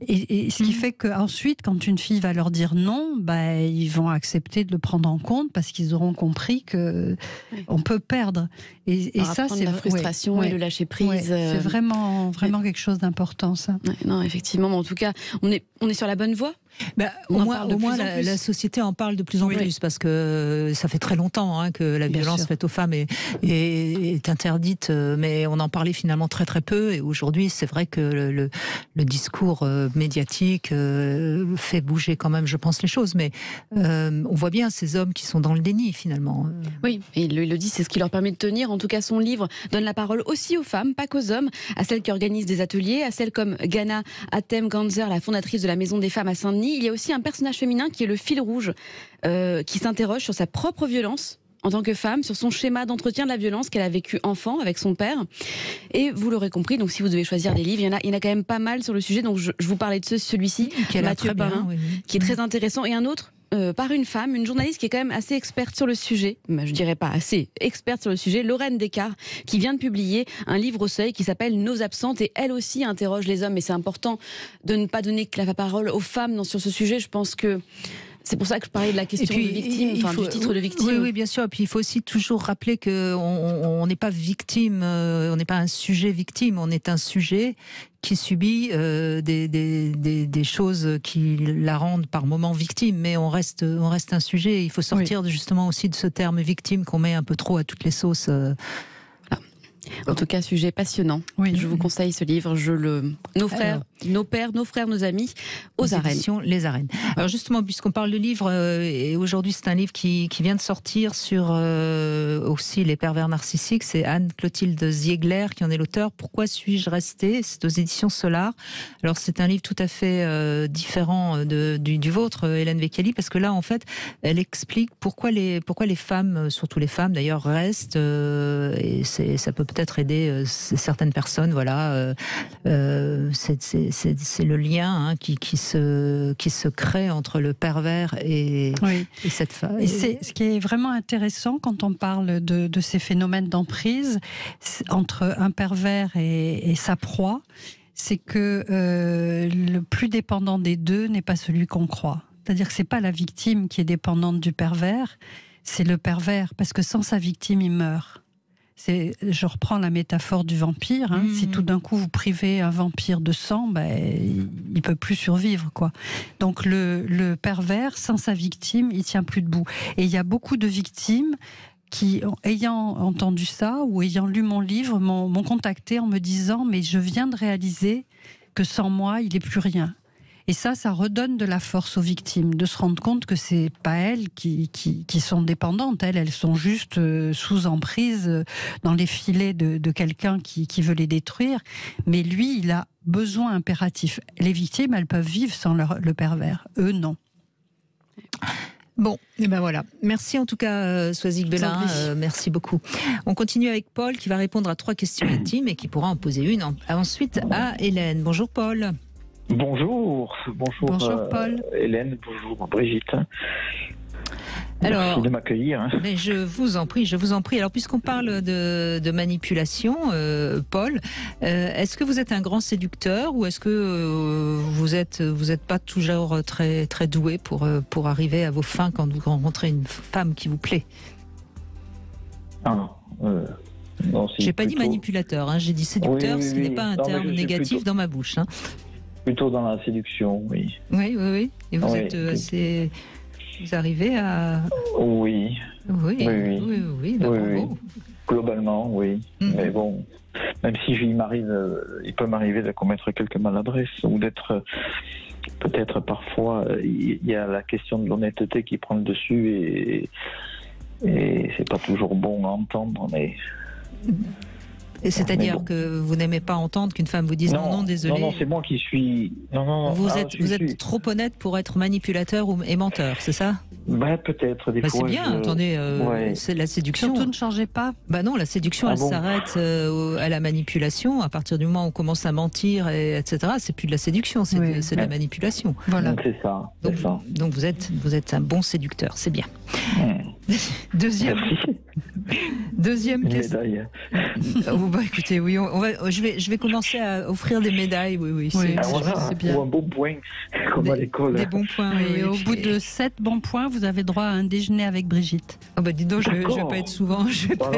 Et ce qui fait qu'ensuite, quand une fille va leur dire non, ils vont accepter de le prendre en compte parce qu'ils auront compris qu'on peut perdre. Et ça, c'est la frustration et le lâcher prise. C'est vraiment quelque chose d'important, ça. Ouais, non, effectivement, mais en tout cas, on est sur la bonne voie. Au moins la société en parle de plus en plus parce que ça fait très longtemps que la violence faite aux femmes est interdite, mais on en parlait finalement très peu. Et aujourd'hui, c'est vrai que le discours médiatique fait bouger quand même, je pense, les choses. Mais on voit bien ces hommes qui sont dans le déni finalement. Oui, et il le dit, c'est ce qui leur permet de tenir. En tout cas, son livre donne la parole aussi aux femmes, pas qu'aux hommes, à celles qui organisent des ateliers, à celles comme Ghana Atem-Ganzer, la fondatrice de la Maison des Femmes à Saint-Denis. Il y a aussi un personnage féminin qui est le fil rouge, qui s'interroge sur sa propre violence en tant que femme, sur son schéma d'entretien de la violence qu'elle a vécu enfant avec son père. Et vous l'aurez compris, donc si vous devez choisir des livres, il y en a quand même pas mal sur le sujet. Donc je vous parlais de celui-ci, Mathieu Parin, qui est très intéressant, et un autre par une femme, une journaliste qui est quand même assez experte sur le sujet, je dirais pas assez experte sur le sujet, Lorraine Descartes, qui vient de publier un livre au Seuil qui s'appelle Nos absentes, et elle aussi interroge les hommes. Et c'est important de ne pas donner que la parole aux femmes sur ce sujet. Je pense que c'est pour ça que je parlais de la question de victime, du titre de victime. Oui, bien sûr. Et puis il faut aussi toujours rappeler qu'on n'est pas victime, on n'est pas un sujet victime, on est un sujet qui subit des choses qui la rendent par moments victime, mais on reste un sujet. Il faut sortir justement aussi de ce terme victime qu'on met un peu trop à toutes les sauces. En tout cas, sujet passionnant. Je vous conseille ce livre. Nos frères Nos pères, nos frères, nos amis, aux arènes. Éditions Les Arènes. Alors justement, puisqu'on parle de livres, et aujourd'hui c'est un livre qui vient de sortir sur aussi les pervers narcissiques, c'est Anne-Clotilde Ziegler qui en est l'auteur. Pourquoi suis-je restée? C'est aux éditions Solar. Alors c'est un livre tout à fait différent du vôtre, Hélène Vecchiali, parce que là en fait elle explique pourquoi les femmes, surtout les femmes d'ailleurs, restent, et ça peut peut-être aider certaines personnes. Voilà, c'est le lien qui se crée entre le pervers et cette femme. Et c'est ce qui est vraiment intéressant quand on parle de ces phénomènes d'emprise entre un pervers et sa proie, c'est que le plus dépendant des deux n'est pas celui qu'on croit. C'est-à-dire que c'est pas la victime qui est dépendante du pervers, c'est le pervers, parce que sans sa victime, il meurt. Je reprends la métaphore du vampire. Si tout d'un coup vous privez un vampire de sang, il peut plus survivre, quoi. Donc le pervers, sans sa victime, il tient plus debout. Et il y a beaucoup de victimes qui, ayant entendu ça ou ayant lu mon livre, m'ont contacté en me disant « mais je viens de réaliser que sans moi, il n'est plus rien ». Et ça redonne de la force aux victimes, de se rendre compte que c'est pas elles qui sont dépendantes. Elles sont juste sous emprise dans les filets de quelqu'un qui veut les détruire. Mais lui, il a besoin impératif. Les victimes, elles peuvent vivre sans le pervers. Eux, non. Bon, et ben voilà. Merci en tout cas, Soisig Bellin. Merci beaucoup. On continue avec Paul qui va répondre à 3 questions intimes et qui pourra en poser une ensuite à Hélène. Bonjour Paul. Bonjour Paul. Hélène, bonjour Brigitte. Alors, merci de m'accueillir. Mais je vous en prie. Alors, puisqu'on parle de manipulation, Paul, est-ce que vous êtes un grand séducteur ou est-ce que vous êtes pas toujours très très doué pour arriver à vos fins quand vous rencontrez une femme qui vous plaît? Non, j'ai pas dit manipulateur, j'ai dit séducteur. Oui, ce n'est pas un terme négatif dans ma bouche. Plutôt dans la séduction, oui. Oui. Et vous êtes assez... Vous arrivez à... Oui. Bravo. Globalement, oui. Mais bon, même si il peut m'arriver de commettre quelques maladresses ou d'être... Peut-être parfois, il y a la question de l'honnêteté qui prend le dessus et c'est pas toujours bon à entendre, mais... Et c'est-à-dire que vous n'aimez pas entendre qu'une femme vous dise non, désolé. Non, c'est moi qui suis... Vous êtes trop honnête pour être manipulateur et menteur, c'est ça? Peut-être, des fois. C'est bien, attendez, c'est la séduction. Surtout ne changez pas. Non, la séduction, elle s'arrête à la manipulation. À partir du moment où on commence à mentir, etc., c'est plus de la séduction, c'est de la manipulation. Voilà. C'est ça. Donc vous êtes un bon séducteur, c'est bien. Deuxième question. Écoutez, oui, je vais commencer à offrir des médailles, c'est bien. Ou un bon point, comme à l'école. Des bons points, et au bout de 7 bons poins, vous avez droit à un déjeuner avec Brigitte. Dis donc, je vais pas être souvent, libre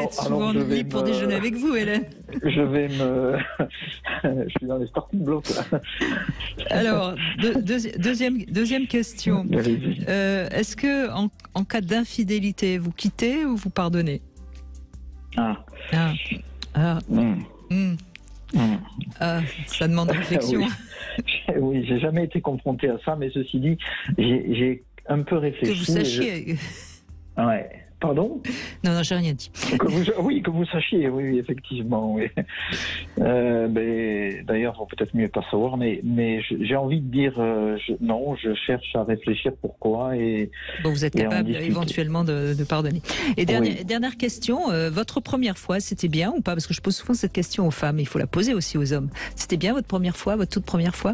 pour déjeuner avec vous, Hélène. Je suis dans les starting blocks, là. Alors, deuxième question. Est-ce que en cas d'infidélité, vous quittez ou vous pardonnez? Ça demande réflexion. Oui, j'ai jamais été confronté à ça, mais ceci dit, j'ai un peu réfléchi. Que vous sachiez. Ouais. Pardon? Non, j'ai rien dit. Que vous sachiez, oui, effectivement. Oui. D'ailleurs, faut peut-être mieux pas savoir, mais j'ai envie de dire non, je cherche à réfléchir pourquoi et. Bon, vous êtes capable éventuellement de pardonner. Et dernière question, votre première fois, c'était bien ou pas? Parce que je pose souvent cette question aux femmes, il faut la poser aussi aux hommes. C'était bien votre première fois, votre toute première fois?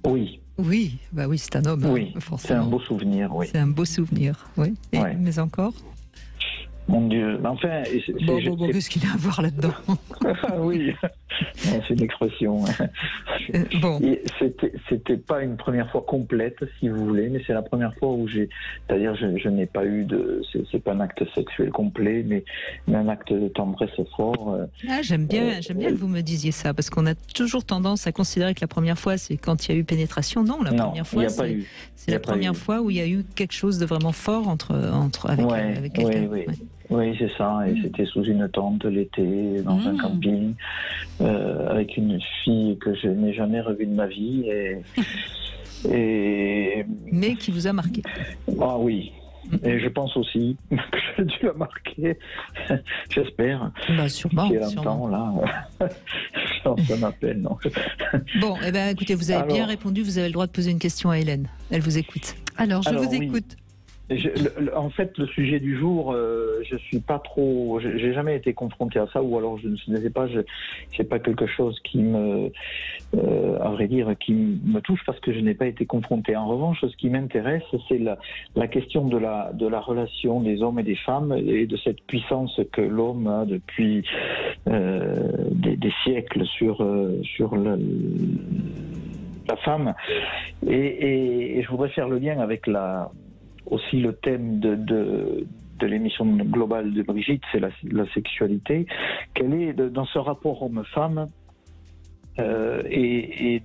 Oui. Oui, c'est un homme. Oui, c'est un beau souvenir, oui. C'est un beau souvenir, oui. Mais encore? Mon Dieu, enfin... qu'est-ce qu'il a à voir là-dedans? Oui, c'est une expression. Bon. C'était pas une première fois complète, si vous voulez, mais c'est la première fois où c'est-à-dire je n'ai pas eu c'est pas un acte sexuel complet, mais un acte de tendresse fort. J'aime bien que vous me disiez ça, parce qu'on a toujours tendance à considérer que la première fois, c'est quand il y a eu pénétration. Non, première fois, c'est la première fois où il y a eu quelque chose de vraiment fort avec quelqu'un. Oui. Oui, c'est ça. Et c'était sous une tente l'été, dans un camping, avec une fille que je n'ai jamais revue de ma vie. Mais qui vous a marqué. Ah oui. Et je pense aussi que j'ai dû la marquer. J'espère. Bah, sûrement. Qui est longtemps, là. Je lance un appel, non. Bon, eh ben, écoutez, vous avez bien répondu. Vous avez le droit de poser une question à Hélène. Elle vous écoute. Alors, je vous écoute. En fait, le sujet du jour, je suis pas trop, j'ai jamais été confronté à ça, ou alors je ne sais pas, c'est pas quelque chose qui me, à vrai dire, qui me touche parce que je n'ai pas été confronté. En revanche, ce qui m'intéresse, c'est la question de la relation des hommes et des femmes et de cette puissance que l'homme a depuis des siècles sur la femme. Et je voudrais faire le lien avec aussi le thème de l'émission globale de Brigitte, c'est la sexualité. Quelle est, dans ce rapport homme-femme, et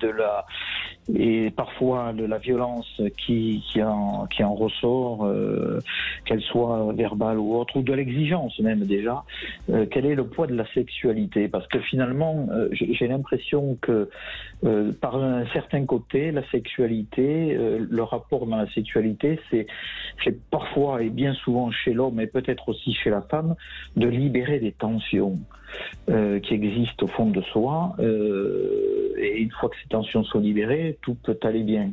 parfois de la violence qui en ressort, qu'elle soit verbale ou autre, ou de l'exigence même déjà, quel est le poids de la sexualité? Parce que finalement, j'ai l'impression que par un certain côté, la sexualité, le rapport dans la sexualité, c'est parfois et bien souvent chez l'homme et peut-être aussi chez la femme, de libérer des tensions qui existent au fond de soi, et une fois que ces tensions sont libérées, tout peut aller bien.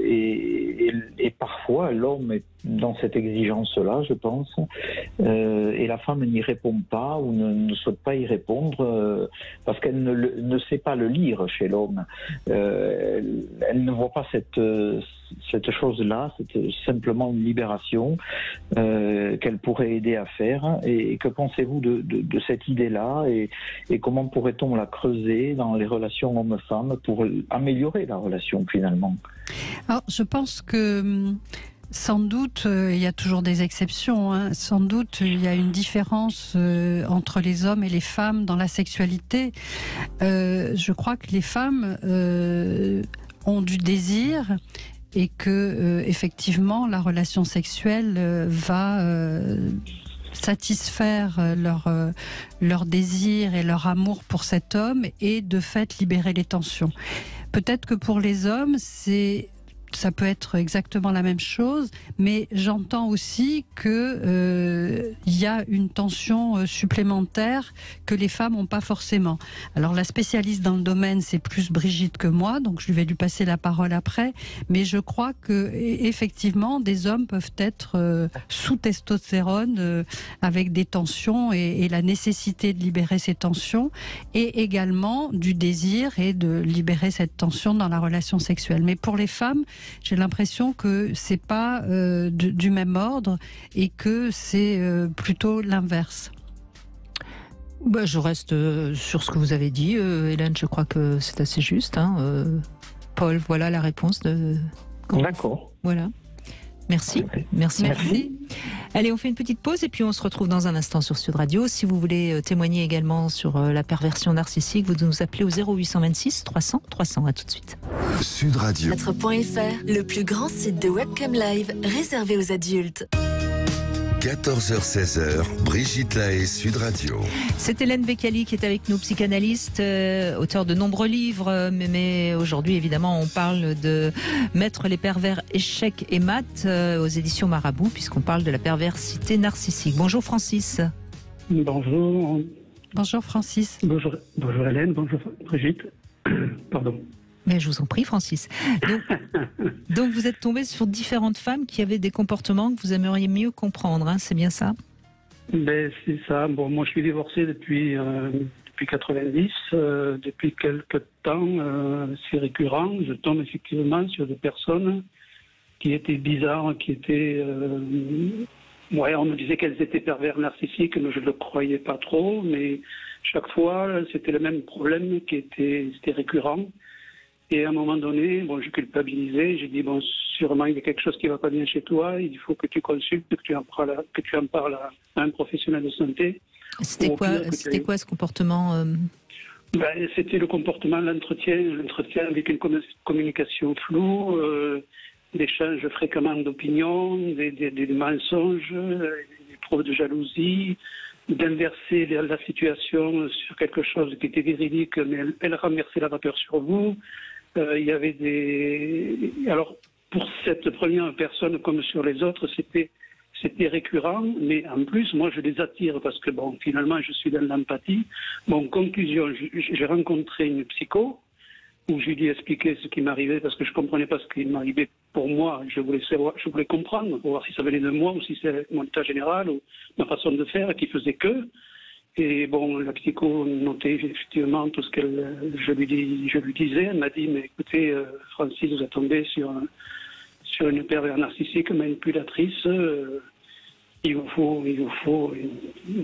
Et parfois, l'homme est dans cette exigence-là, je pense, et la femme n'y répond pas ou ne souhaite pas y répondre parce qu'elle ne sait pas le lire chez l'homme. Elle ne voit pas cette chose-là, c'est simplement une libération qu'elle pourrait aider à faire. Et que pensez-vous de cette idée-là, et comment pourrait-on la creuser dans les relations hommes-femmes pour améliorer la relation finalement? Alors, je pense que sans doute, il y a toujours des exceptions, hein. Sans doute, il y a une différence entre les hommes et les femmes dans la sexualité. Je crois que les femmes ont du désir et que, effectivement, la relation sexuelle va satisfaire leur désir et leur amour pour cet homme et de fait libérer les tensions. Peut-être que pour les hommes, ça peut être exactement la même chose, mais j'entends aussi que il y a une tension supplémentaire que les femmes n'ont pas forcément. Alors la spécialiste dans le domaine, c'est plus Brigitte que moi, donc je vais lui passer la parole après, mais je crois que effectivement des hommes peuvent être sous testostérone avec des tensions et la nécessité de libérer ces tensions, et également du désir et de libérer cette tension dans la relation sexuelle. Mais pour les femmes, j'ai l'impression que c'est pas du même ordre et que c'est plutôt l'inverse. Bah, je reste sur ce que vous avez dit, Hélène. Je crois que c'est assez juste. Hein. Paul, voilà la réponse de. D'accord. Voilà. Merci. Merci. Allez, on fait une petite pause et puis on se retrouve dans un instant sur Sud Radio. Si vous voulez témoigner également sur la perversion narcissique, vous nous appelez au 0826 300 300. À tout de suite. Sud Radio. .fr, le plus grand site de webcam live réservé aux adultes. 14h-16h, Brigitte Lahaie, Sud Radio. C'est Hélène Bécali qui est avec nous, psychanalyste, auteur de nombreux livres, mais aujourd'hui évidemment on parle de Mettre les pervers échecs et maths aux éditions Marabout, puisqu'on parle de la perversité narcissique. Bonjour Francis. Bonjour. Bonjour Francis. Bonjour Hélène, bonjour Brigitte. Pardon. Mais je vous en prie, Francis. Donc vous êtes tombé sur différentes femmes qui avaient des comportements que vous aimeriez mieux comprendre, hein, c'est bien ça? Ben, c'est ça. Bon, moi je suis divorcé depuis 90. Depuis quelques temps, c'est récurrent. Je tombe effectivement sur des personnes qui étaient bizarres, qui étaient... Ouais, on me disait qu'elles étaient pervers narcissiques, mais je ne le croyais pas trop. Mais chaque fois, c'était le même problème c'était récurrent. Et à un moment donné, bon, j'ai culpabilisé. J'ai dit, bon, sûrement il y a quelque chose qui ne va pas bien chez toi. Il faut que tu consultes, que tu en parles à un professionnel de santé. C'était quoi ce comportement Ben, c'était le comportement, l'entretien avec une communication floue, l'échange fréquemment d'opinions, des mensonges, preuve de jalousie, d'inverser la situation sur quelque chose qui était véridique, mais elle renversait la vapeur sur vous. Il y avait des... Alors, pour cette première personne comme sur les autres, c'était récurrent, mais en plus, moi, je les attire parce que, bon, finalement, je suis dans l'empathie. Bon, conclusion, j'ai rencontré une psycho où je lui ai expliqué ce qui m'arrivait parce que je ne comprenais pas ce qui m'arrivait pour moi. Je voulais comprendre pour voir si ça venait de moi ou si c'est mon état général ou ma façon de faire qui faisait que. Et bon, la psycho notait effectivement tout ce que je lui disais. Elle m'a dit, mais écoutez, Francis, vous êtes tombé sur une pervers narcissique, manipulatrice. Il vous faut,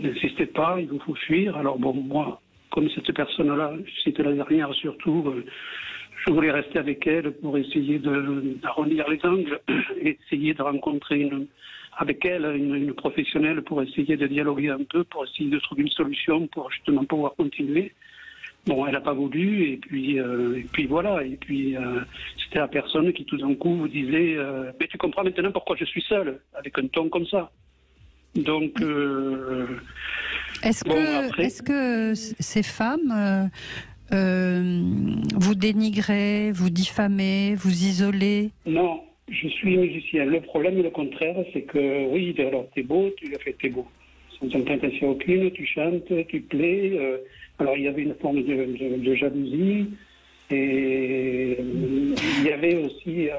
n'insistez pas, il vous faut fuir. Alors bon, moi, comme cette personne-là, c'était la dernière surtout, je voulais rester avec elle pour essayer d'arrondir les angles, essayer de rencontrer avec elle une professionnelle pour essayer de dialoguer un peu, pour essayer de trouver une solution pour justement pouvoir continuer. Bon, elle n'a pas voulu, et puis voilà. Et puis, c'était la personne qui tout d'un coup vous disait « Mais tu comprends maintenant pourquoi je suis seule ?» avec un ton comme ça. Donc... Est-ce que ces femmes vous dénigrez, vous diffamez, vous isolez? Non, je suis musicien. Le problème, le contraire, c'est que oui, alors t'es beau, t'es beau. Sans intention aucune, tu chantes, tu plais. Alors il y avait une forme de jalousie et il y avait aussi...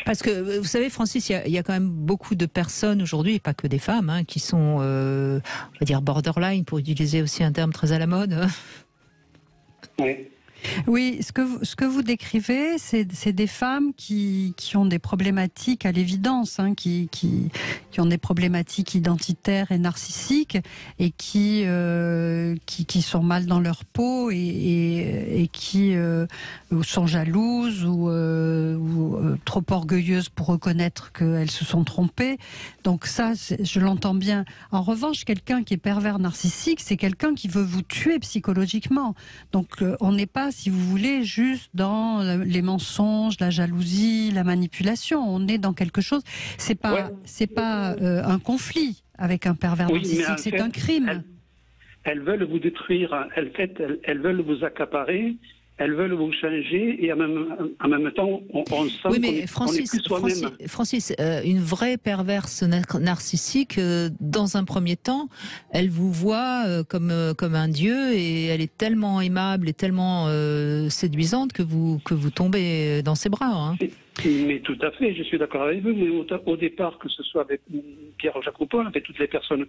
Parce que, vous savez, Francis, il y a quand même beaucoup de personnes aujourd'hui, et pas que des femmes, hein, qui sont, on va dire, borderline, pour utiliser aussi un terme très à la mode. Oui. Oui, ce que vous décrivez, c'est des femmes qui ont des problématiques à l'évidence, hein, qui ont des problématiques identitaires et narcissiques et qui sont mal dans leur peau et qui sont jalouses ou trop orgueilleuses pour reconnaître qu'elles se sont trompées. Donc ça, je l'entends bien. En revanche, quelqu'un qui est pervers narcissique, c'est quelqu'un qui veut vous tuer psychologiquement. Donc on n'est pas, si vous voulez, juste dans les mensonges, la jalousie, la manipulation. On est dans quelque chose. C'est pas un conflit avec un pervers narcissique. C'est un crime. Elles veulent vous détruire. Elles veulent vous accaparer. Elles veulent vous changer et en même temps, on sent qu'on est plus soi-même. Francis, une vraie perverse narcissique, dans un premier temps, elle vous voit comme un dieu et elle est tellement aimable et tellement séduisante que vous tombez dans ses bras. Hein. Mais tout à fait, je suis d'accord avec vous. Mais au départ, que ce soit avec Pierre-Jacques Roupon, avec toutes les personnes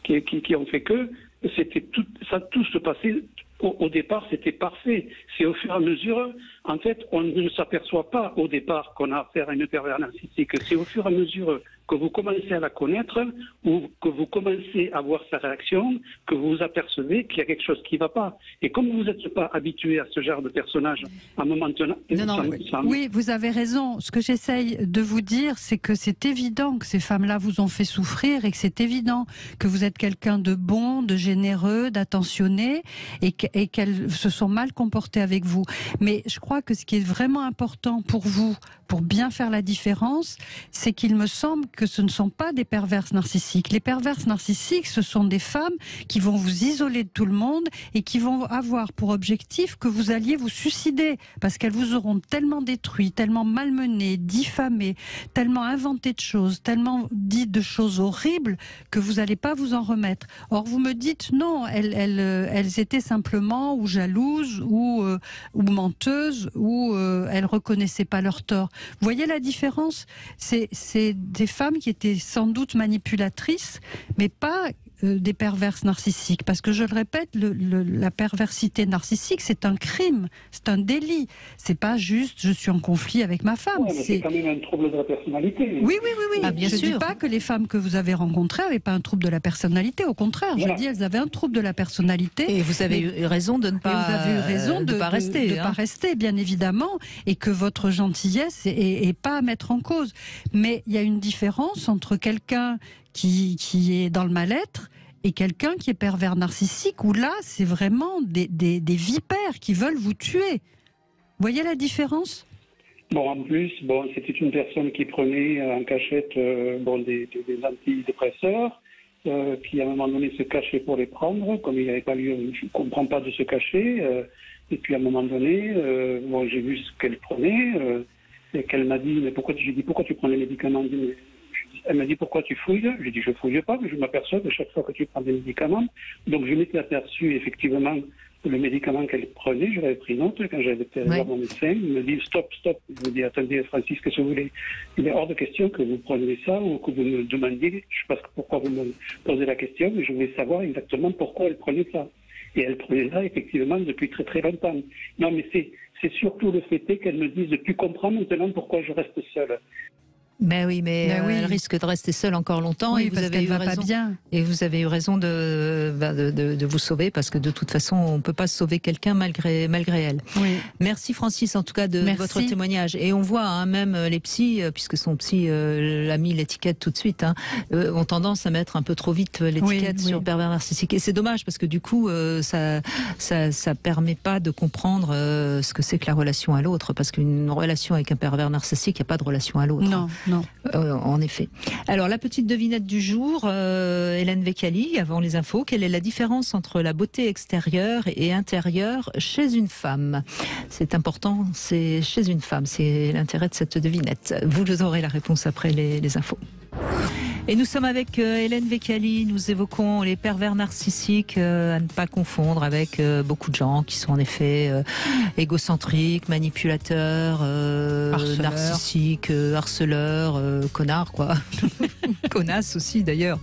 qui ont fait que, tout se passait. Au départ, c'était parfait. C'est au fur et à mesure, en fait, on ne s'aperçoit pas au départ qu'on a affaire à une pervers narcissique. C'est au fur et à mesure que vous commencez à la connaître ou que vous commencez à voir sa réaction, que vous vous apercevez qu'il y a quelque chose qui ne va pas. Et comme vous n'êtes pas habitué à ce genre de personnage, à un moment donné... Oui, vous avez raison. Ce que j'essaye de vous dire, c'est que c'est évident que ces femmes-là vous ont fait souffrir et que c'est évident que vous êtes quelqu'un de bon, de généreux, d'attentionné et qu'elles se sont mal comportées avec vous. Mais je crois que ce qui est vraiment important pour vous, pour bien faire la différence, c'est qu'il me semble que ce ne sont pas des perverses narcissiques. Les perverses narcissiques, ce sont des femmes qui vont vous isoler de tout le monde et qui vont avoir pour objectif que vous alliez vous suicider parce qu'elles vous auront tellement détruit, tellement malmené, diffamé, tellement inventé de choses, tellement dit de choses horribles que vous n'allez pas vous en remettre. Or, vous me dites non, elles étaient simplement ou jalouses ou menteuses ou elles reconnaissaient pas leur tort. Vous voyez la différence ? C'est des femmes qui étaient sans doute manipulatrices, mais pas des perverses narcissiques. Parce que je le répète, la perversité narcissique, c'est un crime, c'est un délit. C'est pas juste je suis en conflit avec ma femme. Ouais, c'est quand même un trouble de la personnalité. Oui. Ah, bien je sûr. dis pas que les femmes que vous avez rencontrées n'avaient pas un trouble de la personnalité. Au contraire, je dis elles avaient un trouble de la personnalité. Et vous avez eu raison de ne pas, vous avez eu raison de pas rester. De pas rester, bien évidemment, et que votre gentillesse est pas à mettre en cause. Mais il y a une différence entre quelqu'un qui est dans le mal-être et quelqu'un qui est pervers narcissique, où là, c'est vraiment des vipères qui veulent vous tuer. Vous voyez la différence ? Bon, en plus, c'était une personne qui prenait en cachette des antidépresseurs qui à un moment donné se cachait pour les prendre, comme il n'y avait pas lieu, je ne comprends pas de se cacher. Et puis à un moment donné, bon, j'ai vu ce qu'elle prenait, et qu'elle m'a dit, mais pourquoi tu prends les médicaments? Elle m'a dit, pourquoi tu fouilles? J'ai dit, je fouille pas, mais je m'aperçois que chaque fois que tu prends des médicaments. Donc je m'étais aperçu effectivement que le médicament qu'elle prenait, je l'avais pris note quand j'avais été voir mon médecin. Il me dit, stop. Je me dis, attendez Francis, qu'est-ce que vous voulez? Il est hors de question que vous preniez ça ou que vous me demandiez, je sais pas pourquoi vous me posez la question, mais je voulais savoir exactement pourquoi elle prenait ça. Et elle prenait ça effectivement depuis très très longtemps. Non, mais c'est surtout le fait qu'elle me dise, tu comprends maintenant pourquoi je reste seule. Mais oui, elle risque de rester seule encore longtemps. Oui, et vous avez eu raison. Pas bien. Et vous avez eu raison de vous sauver, parce que de toute façon, on ne peut pas sauver quelqu'un malgré elle. Oui. Merci Francis, en tout cas, de votre témoignage. Et on voit, même les psys, puisque son psy a mis l'étiquette tout de suite, ont tendance à mettre un peu trop vite l'étiquette sur pervers narcissique. Et c'est dommage, parce que du coup, ça permet pas de comprendre ce que c'est que la relation à l'autre, parce qu'une relation avec un pervers narcissique, il n'y a pas de relation à l'autre. Non. Non. En effet. Alors, la petite devinette du jour, Hélène Vecchiali, avant les infos, quelle est la différence entre la beauté extérieure et intérieure chez une femme? C'est important, c'est chez une femme, c'est l'intérêt de cette devinette. Vous aurez la réponse après les infos. Et nous sommes avec Hélène Vecchiali, nous évoquons les pervers narcissiques, à ne pas confondre avec beaucoup de gens qui sont en effet égocentriques, manipulateurs, narcissiques, harceleurs, connards quoi. Connasses aussi d'ailleurs.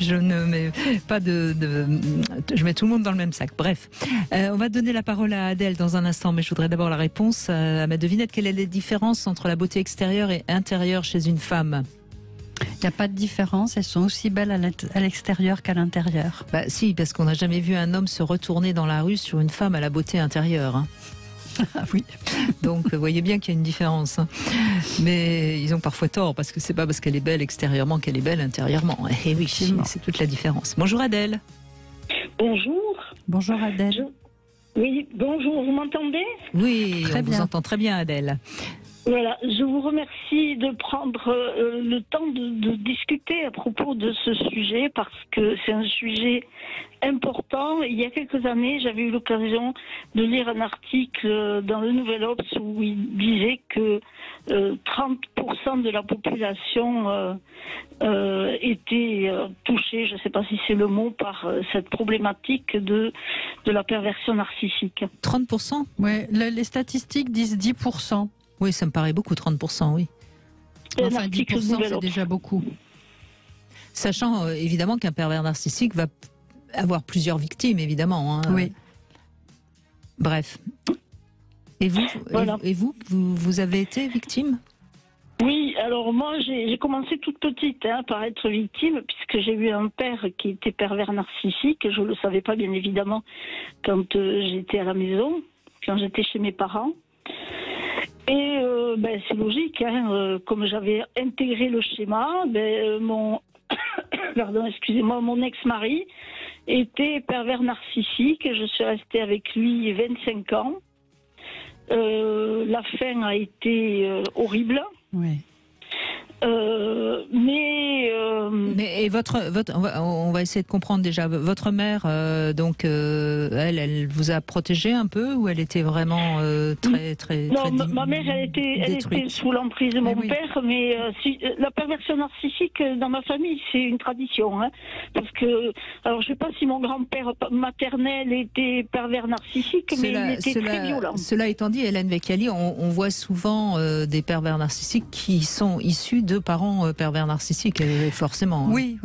Je ne mets pas je mets tout le monde dans le même sac. Bref, on va donner la parole à Adèle dans un instant, mais je voudrais d'abord la réponse à ma devinette. Quelle est la différence entre la beauté extérieure et intérieure chez une femme? Il n'y a pas de différence, elles sont aussi belles à l'extérieur qu'à l'intérieur. Bah si, parce qu'on n'a jamais vu un homme se retourner dans la rue sur une femme à la beauté intérieure. Ah oui. Donc vous voyez bien qu'il y a une différence. Mais ils ont parfois tort, parce que c'est pas parce qu'elle est belle extérieurement qu'elle est belle intérieurement. Et oui, c'est toute la différence. Bonjour Adèle. Bonjour. Bonjour Adèle. Oui, bonjour, vous m'entendez? Oui, on vous entend très bien Adèle. Voilà, je vous remercie de prendre le temps de discuter à propos de ce sujet, parce que c'est un sujet important. Il y a quelques années, j'avais eu l'occasion de lire un article dans le Nouvel Obs où il disait que 30% de la population était touchée, je ne sais pas si c'est le mot, par cette problématique de la perversion narcissique. 30%? Oui, les statistiques disent 10%. Oui, ça me paraît beaucoup, 30%, oui. Enfin, 10%, c'est déjà beaucoup. Sachant évidemment qu'un pervers narcissique va avoir plusieurs victimes, évidemment. Oui. Bref. Et vous, voilà. vous avez été victime? Oui, alors moi j'ai commencé toute petite par être victime, puisque j'ai eu un père qui était pervers narcissique. Je ne le savais pas, bien évidemment, quand j'étais à la maison, quand j'étais chez mes parents. Et c'est logique, comme j'avais intégré le schéma, mon ex-mari était pervers narcissique. Je suis restée avec lui 25 ans. La fin a été horrible. Oui. Mais on va essayer de comprendre déjà. Votre mère, elle vous a protégé un peu, ou elle était vraiment très non, ma mère, elle était sous l'emprise de mon père, mais la perversion narcissique dans ma famille, c'est une tradition, parce que, alors je sais pas si mon grand-père maternel était pervers narcissique, mais il était très violent. Cela étant dit, Hélène Vecchiali, on voit souvent des pervers narcissiques qui sont issus de parents pervers narcissiques, forcément. Oui.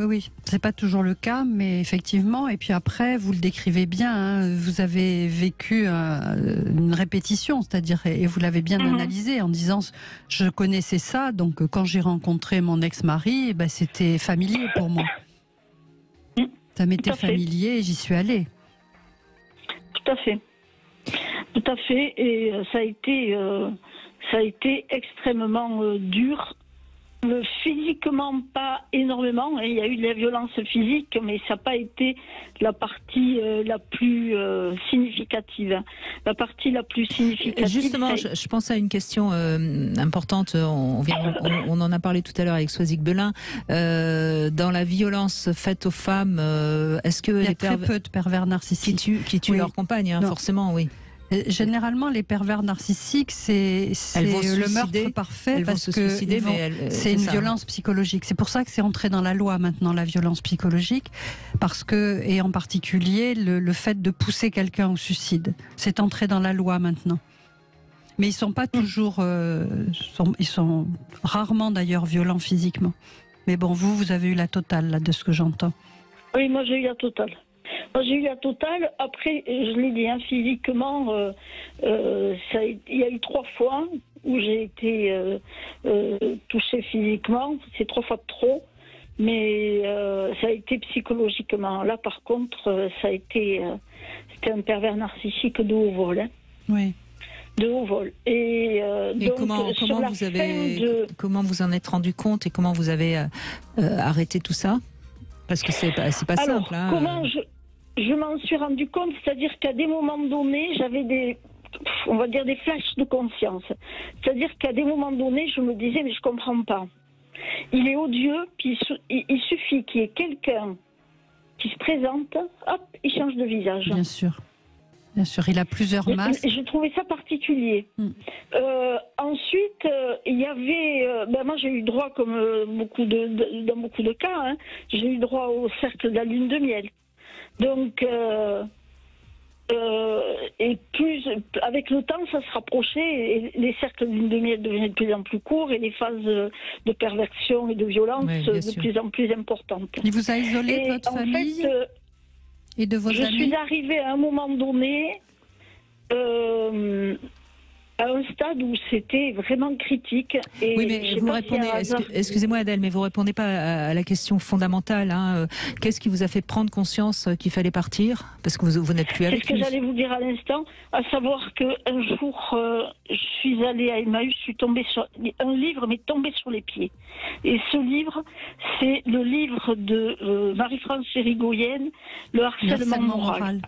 C'est pas toujours le cas, mais effectivement. Et puis après, vous le décrivez bien. Vous avez vécu une répétition, c'est-à-dire, et vous l'avez bien analysé en disant, je connaissais ça, donc quand j'ai rencontré mon ex-mari, c'était familier pour moi. Ça m'était familier et j'y suis allée. Tout à fait. Tout à fait. Et ça a été extrêmement dur. Physiquement, pas énormément. Il y a eu de la violence physique, mais ça n'a pas été la partie la plus significative. La partie la plus significative. Justement, je pense à une question importante. On en a parlé tout à l'heure avec Soisic Belin. Dans la violence faite aux femmes, est-ce que il y a très peu de pervers narcissiques qui tuent leur compagne, hein, forcément, oui. Généralement, les pervers narcissiques, c'est le meurtre parfait parce que c'est une violence psychologique. C'est pour ça que c'est entré dans la loi maintenant, la violence psychologique, parce que, et en particulier, le fait de pousser quelqu'un au suicide. C'est entré dans la loi maintenant. Mais ils sont pas toujours, ils sont rarement d'ailleurs violents physiquement. Mais bon, vous avez eu la totale là, de ce que j'entends. Oui, moi j'ai eu la totale. J'ai eu la totale. Après, je l'ai dit, hein, physiquement, il y a eu 3 fois où j'ai été touchée physiquement. C'est 3 fois de trop. Mais ça a été psychologiquement. Là, par contre, c'était un pervers narcissique de haut vol. Hein. Oui. De haut vol. Et donc, comment vous en êtes rendu compte et comment vous avez arrêté tout ça? Parce que c'est pas simple. Hein. Comment je m'en suis rendu compte, c'est-à-dire qu'à des moments donnés, j'avais des flashs de conscience. C'est-à-dire qu'à des moments donnés, je me disais, mais je comprends pas. Il est odieux, puis il suffit qu'il y ait quelqu'un qui se présente, hop, il change de visage. Bien sûr. Bien sûr, il a plusieurs masques. Je trouvais ça particulier. Ensuite, il y avait... moi, j'ai eu droit, comme dans beaucoup de cas, hein, j'ai eu droit au cercle de la lune de miel. Donc, et plus, avec le temps, ça se rapprochait, et les cercles de lune de miel devenaient de plus en plus courts, et les phases de perversion et de violence de plus en plus importantes. Il vous a isolé de votre famille et de vos amis? Je suis arrivée à un moment donné à un stade où c'était vraiment critique. Et oui, mais vous répondez, excusez-moi Adèle, mais vous répondez pas à la question fondamentale. Hein. Qu'est-ce qui vous a fait prendre conscience qu'il fallait partir? Parce que vous n'êtes plus avec lui. C'est ce que j'allais vous dire à l'instant, à savoir qu'un jour, je suis allée à Emmaüs, je suis tombée sur un livre, mais tombée sur les pieds. Et ce livre, c'est le livre de Marie-France Érigoyen, Le harcèlement moral.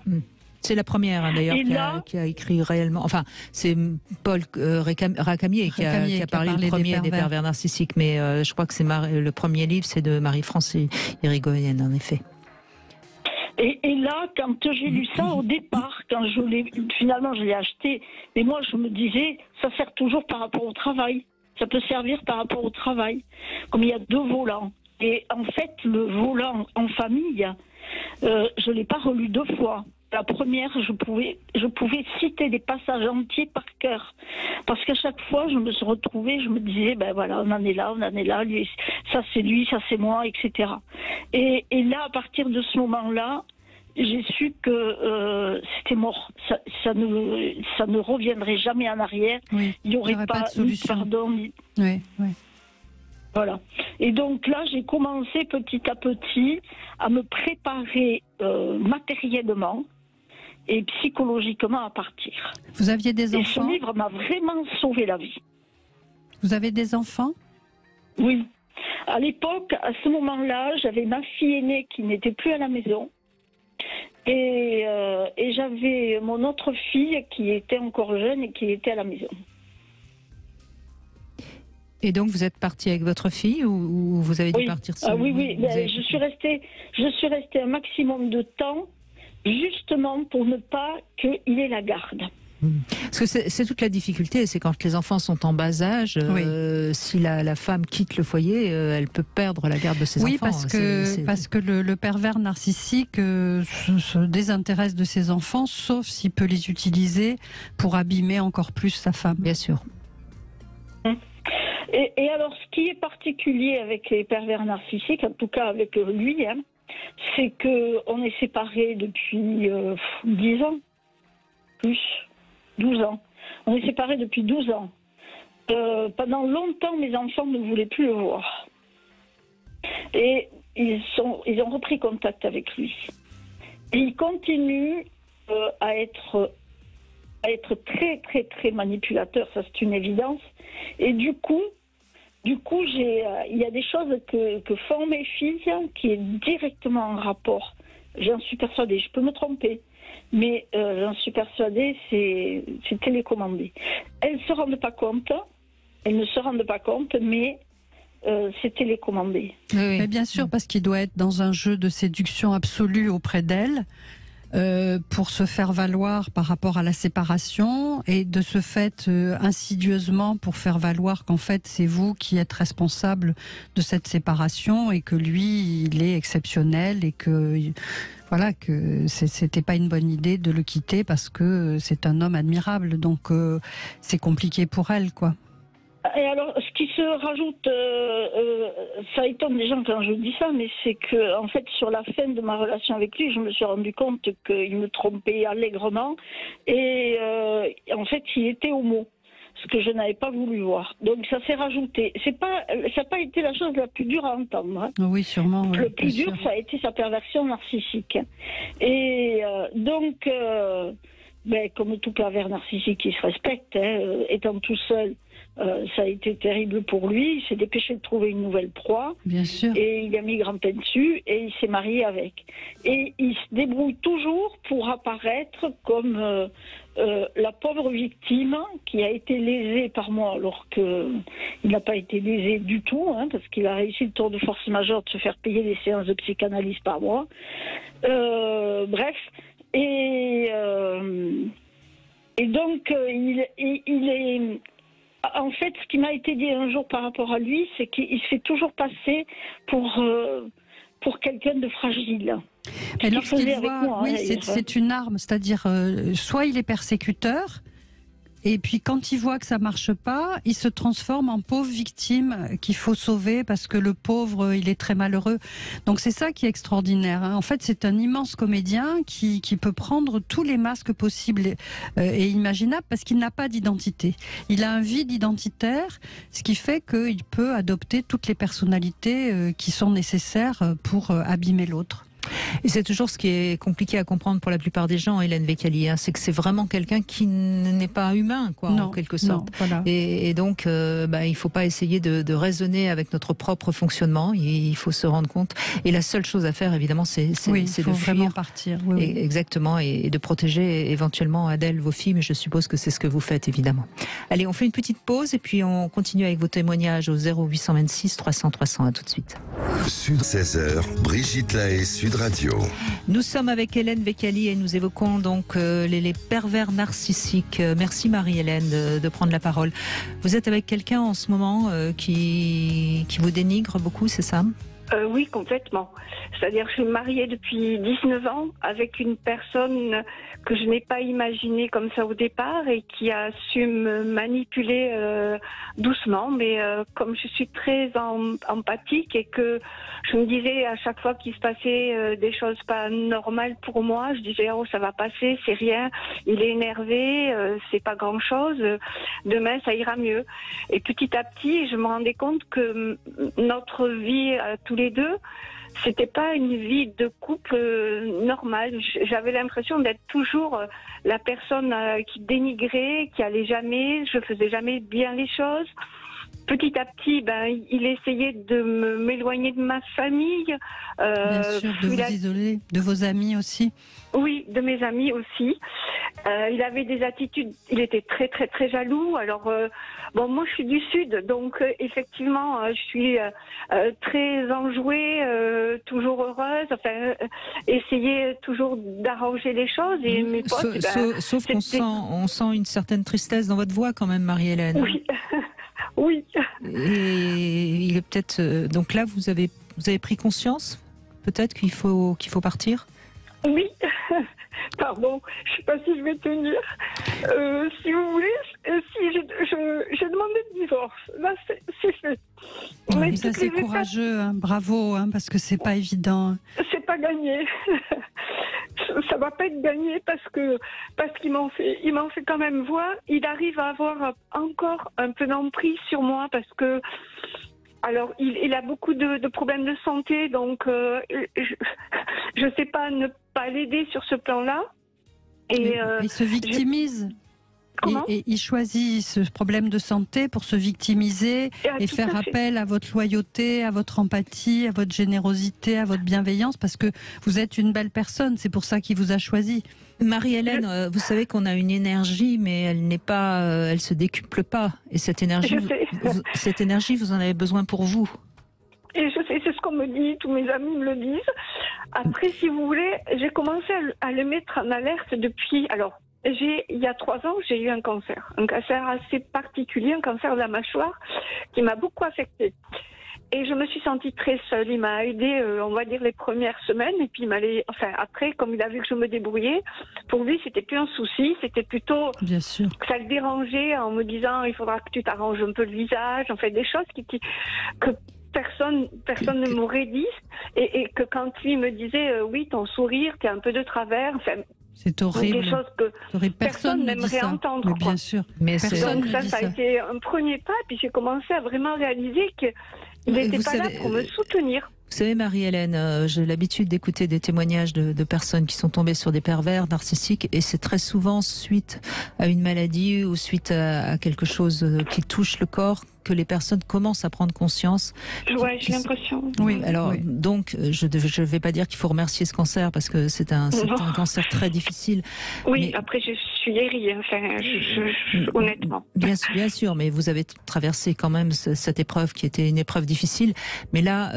C'est la première, hein, d'ailleurs, qui a écrit réellement... Enfin, c'est Paul Racamier qui a parlé le premier des pervers narcissiques, mais je crois que c'est le premier livre, c'est de Marie-France Érigoyen, en effet. Et là, quand j'ai lu ça, au départ, quand finalement je l'ai acheté, mais moi je me disais, ça sert toujours par rapport au travail. Ça peut servir par rapport au travail. Comme il y a 2 volants. Et en fait, le volant en famille, je ne l'ai pas relu 2 fois. La première, je pouvais citer des passages entiers par cœur. Parce qu'à chaque fois, je me suis retrouvée, je me disais, ben voilà, on en est là, lui, ça c'est lui, ça c'est moi, etc. Et là, à partir de ce moment-là, j'ai su que c'était mort. Ça ne reviendrait jamais en arrière. Oui, il n'y aurait pas de solution. Pardon. Oui. Voilà. Et donc là, j'ai commencé petit à petit à me préparer matériellement et psychologiquement à partir. Vous aviez des enfants? Et ce livre m'a vraiment sauvé la vie. Vous avez des enfants? Oui. À l'époque, à ce moment-là, j'avais ma fille aînée qui n'était plus à la maison. Et j'avais mon autre fille qui était encore jeune et qui était à la maison. Et donc vous êtes partie avec votre fille ou vous avez dû partir seule? Oui. Je suis restée un maximum de temps, justement pour ne pas qu'il ait la garde. Parce que c'est toute la difficulté, c'est quand les enfants sont en bas âge, si la femme quitte le foyer, elle peut perdre la garde de ses enfants. Oui, parce que le pervers narcissique se désintéresse de ses enfants, sauf s'il peut les utiliser pour abîmer encore plus sa femme. Bien sûr. Et alors, ce qui est particulier avec les pervers narcissiques, en tout cas avec lui, hein, c'est qu'on est séparés depuis 10 ans, plus 12 ans. On est séparés depuis 12 ans. Pendant longtemps, mes enfants ne voulaient plus le voir. Et ils ont repris contact avec lui. Et il continue à être très, très, très manipulateur, ça c'est une évidence. Et du coup, du coup, il y a des choses que font mes filles qui est directement en rapport. J'en suis persuadée, je peux me tromper, mais j'en suis persuadée, c'est télécommandé. Elles ne se rendent pas compte, mais c'est télécommandé. Oui. Mais bien sûr, parce qu'il doit être dans un jeu de séduction absolue auprès d'elle. Pour se faire valoir par rapport à la séparation et de ce fait insidieusement pour faire valoir qu'en fait c'est vous qui êtes responsable de cette séparation et que lui il est exceptionnel et que voilà que c'était pas une bonne idée de le quitter parce que c'est un homme admirable, donc c'est compliqué pour elle quoi. Et alors, ce qui se rajoute, ça étonne les gens quand je dis ça, mais c'est que, en fait, sur la fin de ma relation avec lui, je me suis rendu compte qu'il me trompait allègrement et en fait, il était homo, ce que je n'avais pas voulu voir. Donc, ça s'est rajouté. Ça n'a pas été la chose la plus dure à entendre. Hein. Oui, sûrement. Le plus dur, ça a été sa perversion narcissique. Et donc, comme tout pervers narcissique qui se respecte, étant tout seul, ça a été terrible pour lui. Il s'est dépêché de trouver une nouvelle proie. Bien sûr. Et il a mis grand-peine dessus et il s'est marié avec. Et il se débrouille toujours pour apparaître comme la pauvre victime qui a été lésée par moi, alors qu'il n'a pas été lésé du tout, hein, parce qu'il a réussi le tour de force majeure de se faire payer des séances de psychanalyse par mois. Bref. Et donc, il est... En fait, ce qui m'a été dit un jour par rapport à lui, c'est qu'il se fait toujours passer pour quelqu'un de fragile. Et lorsqu'il voit, oui, c'est une arme, c'est-à-dire soit il est persécuteur, et puis quand il voit que ça marche pas, il se transforme en pauvre victime qu'il faut sauver parce que le pauvre, il est très malheureux. Donc c'est ça qui est extraordinaire. Hein. En fait, c'est un immense comédien qui peut prendre tous les masques possibles et imaginables parce qu'il n'a pas d'identité. Il a un vide identitaire, ce qui fait qu'il peut adopter toutes les personnalités qui sont nécessaires pour abîmer l'autre. Et c'est toujours ce qui est compliqué à comprendre pour la plupart des gens, Hélène Vecchiali, hein, c'est que c'est vraiment quelqu'un qui n'est pas humain, quoi, en quelque sorte. Non, voilà. Et donc, il faut pas essayer de raisonner avec notre propre fonctionnement. Il faut se rendre compte. Et la seule chose à faire, évidemment, c'est de fuir. Vraiment partir. Oui, oui. Exactement, et de protéger éventuellement Adèle, vos filles. Mais je suppose que c'est ce que vous faites, évidemment. Allez, on fait une petite pause et puis on continue avec vos témoignages au 0826 300 300. À tout de suite. Sud 16h, Brigitte Lahaie, Sud Radio. Nous sommes avec Hélène Vecchiali et nous évoquons donc les pervers narcissiques. Merci Marie-Hélène de prendre la parole. Vous êtes avec quelqu'un en ce moment qui vous dénigre beaucoup, c'est ça ? Oui, complètement. C'est-à-dire que je suis mariée depuis 19 ans avec une personne que je n'ai pas imaginée comme ça au départ et qui a su me manipuler doucement. Mais comme je suis très empathique et que je me disais à chaque fois qu'il se passait des choses pas normales pour moi, je disais « Oh, ça va passer, c'est rien, il est énervé, c'est pas grand-chose, demain ça ira mieux ». Et petit à petit, je me rendais compte que notre vie tous les deux, c'était pas une vie de couple normale. J'avais l'impression d'être toujours la personne qui dénigrait, qui allait jamais, je faisais jamais bien les choses. Petit à petit, il essayait de m'éloigner de ma famille. Bien sûr, de vous isoler, de vos amis aussi. Oui, de mes amis aussi. Il avait des attitudes, il était très très très jaloux. Alors, moi je suis du Sud, donc effectivement, je suis très enjouée, toujours heureuse, essayer toujours d'arranger les choses. Et mes potes, sauf qu'on sent une certaine tristesse dans votre voix quand même, Marie-Hélène. Oui. Oui. Et il est peut-être donc là vous avez pris conscience peut-être qu'il faut partir. Oui. Pardon, je ne sais pas si je vais tenir. Si vous voulez, si j'ai demandé le divorce. Là, c'est fait. Oui, ça c'est courageux, hein, bravo, hein, parce que c'est pas évident. C'est pas gagné. Ça va pas être gagné parce qu'il m'en fait quand même voir. Il arrive à avoir encore un peu d'emprise sur moi parce que alors il a beaucoup de problèmes de santé, donc je sais pas ne pas l'aider sur ce plan-là. Et il se victimise. Et il choisit ce problème de santé pour se victimiser et faire appel à votre loyauté, à votre empathie, à votre générosité, à votre bienveillance, parce que vous êtes une belle personne, c'est pour ça qu'il vous a choisi. Marie-Hélène, vous savez qu'on a une énergie, mais elle n'est pas, elle se décuple pas. Et cette énergie, vous en avez besoin pour vous. Et je sais, c'est ce qu'on me dit, tous mes amis me le disent. Après, si vous voulez, j'ai commencé à le mettre en alerte depuis... Alors, il y a 3 ans, j'ai eu un cancer assez particulier, un cancer de la mâchoire qui m'a beaucoup affectée. Et je me suis sentie très seule. Il m'a aidée, on va dire, les premières semaines. Et puis, après, comme il a vu que je me débrouillais, pour lui, c'était plus un souci. C'était plutôt Bien sûr. que ça le dérangeait en me disant, il faudra que tu t'arranges un peu le visage. En fait, des choses que personne ne m'aurait dit. Et que quand lui me disait, oui, ton sourire, t'es un peu de travers. Enfin, c'est horrible. Des choses que personne n'aimerait entendre. Mais bien sûr. Mais donc ça a été un premier pas. Puis j'ai commencé à vraiment réaliser qu'il n'était pas là pour me soutenir. Vous savez, Marie-Hélène, j'ai l'habitude d'écouter des témoignages de personnes qui sont tombées sur des pervers narcissiques, et c'est très souvent suite à une maladie ou suite à quelque chose qui touche le corps que les personnes commencent à prendre conscience. Ouais, j'ai l'impression. Oui, alors donc je ne vais pas dire qu'il faut remercier ce cancer parce que c'est un cancer très difficile. Oui, mais après je suis guérie, enfin, honnêtement. Bien sûr, mais vous avez traversé quand même cette épreuve qui était une épreuve difficile. Mais là,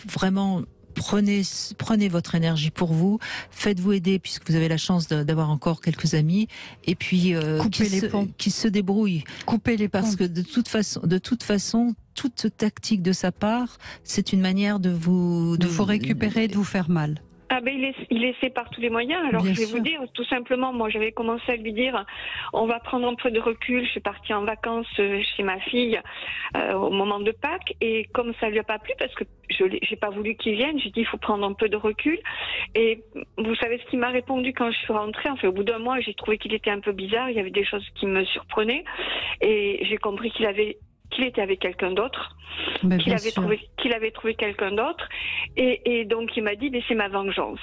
vraiment, prenez votre énergie pour vous, faites-vous aider puisque vous avez la chance d'avoir encore quelques amis, et puis qui se débrouillent. Coupez les ponts. Parce que de toute façon, toute tactique de sa part, c'est une manière de vous récupérer, de vous faire mal. Ah ben il essaie par tous les moyens. Alors Bien je vais sûr. vous dire, tout simplement, moi j'avais commencé à lui dire, on va prendre un peu de recul. Je suis partie en vacances chez ma fille au moment de Pâques, et comme ça lui a pas plu, parce que j'ai pas voulu qu'il vienne, j'ai dit il faut prendre un peu de recul. Et vous savez ce qu'il m'a répondu quand je suis rentrée. Enfin, au bout d'un mois, j'ai trouvé qu'il était un peu bizarre. Il y avait des choses qui me surprenaient, et j'ai compris qu'il était avec quelqu'un d'autre, qu'il avait trouvé quelqu'un d'autre, et donc il m'a dit mais c'est ma vengeance.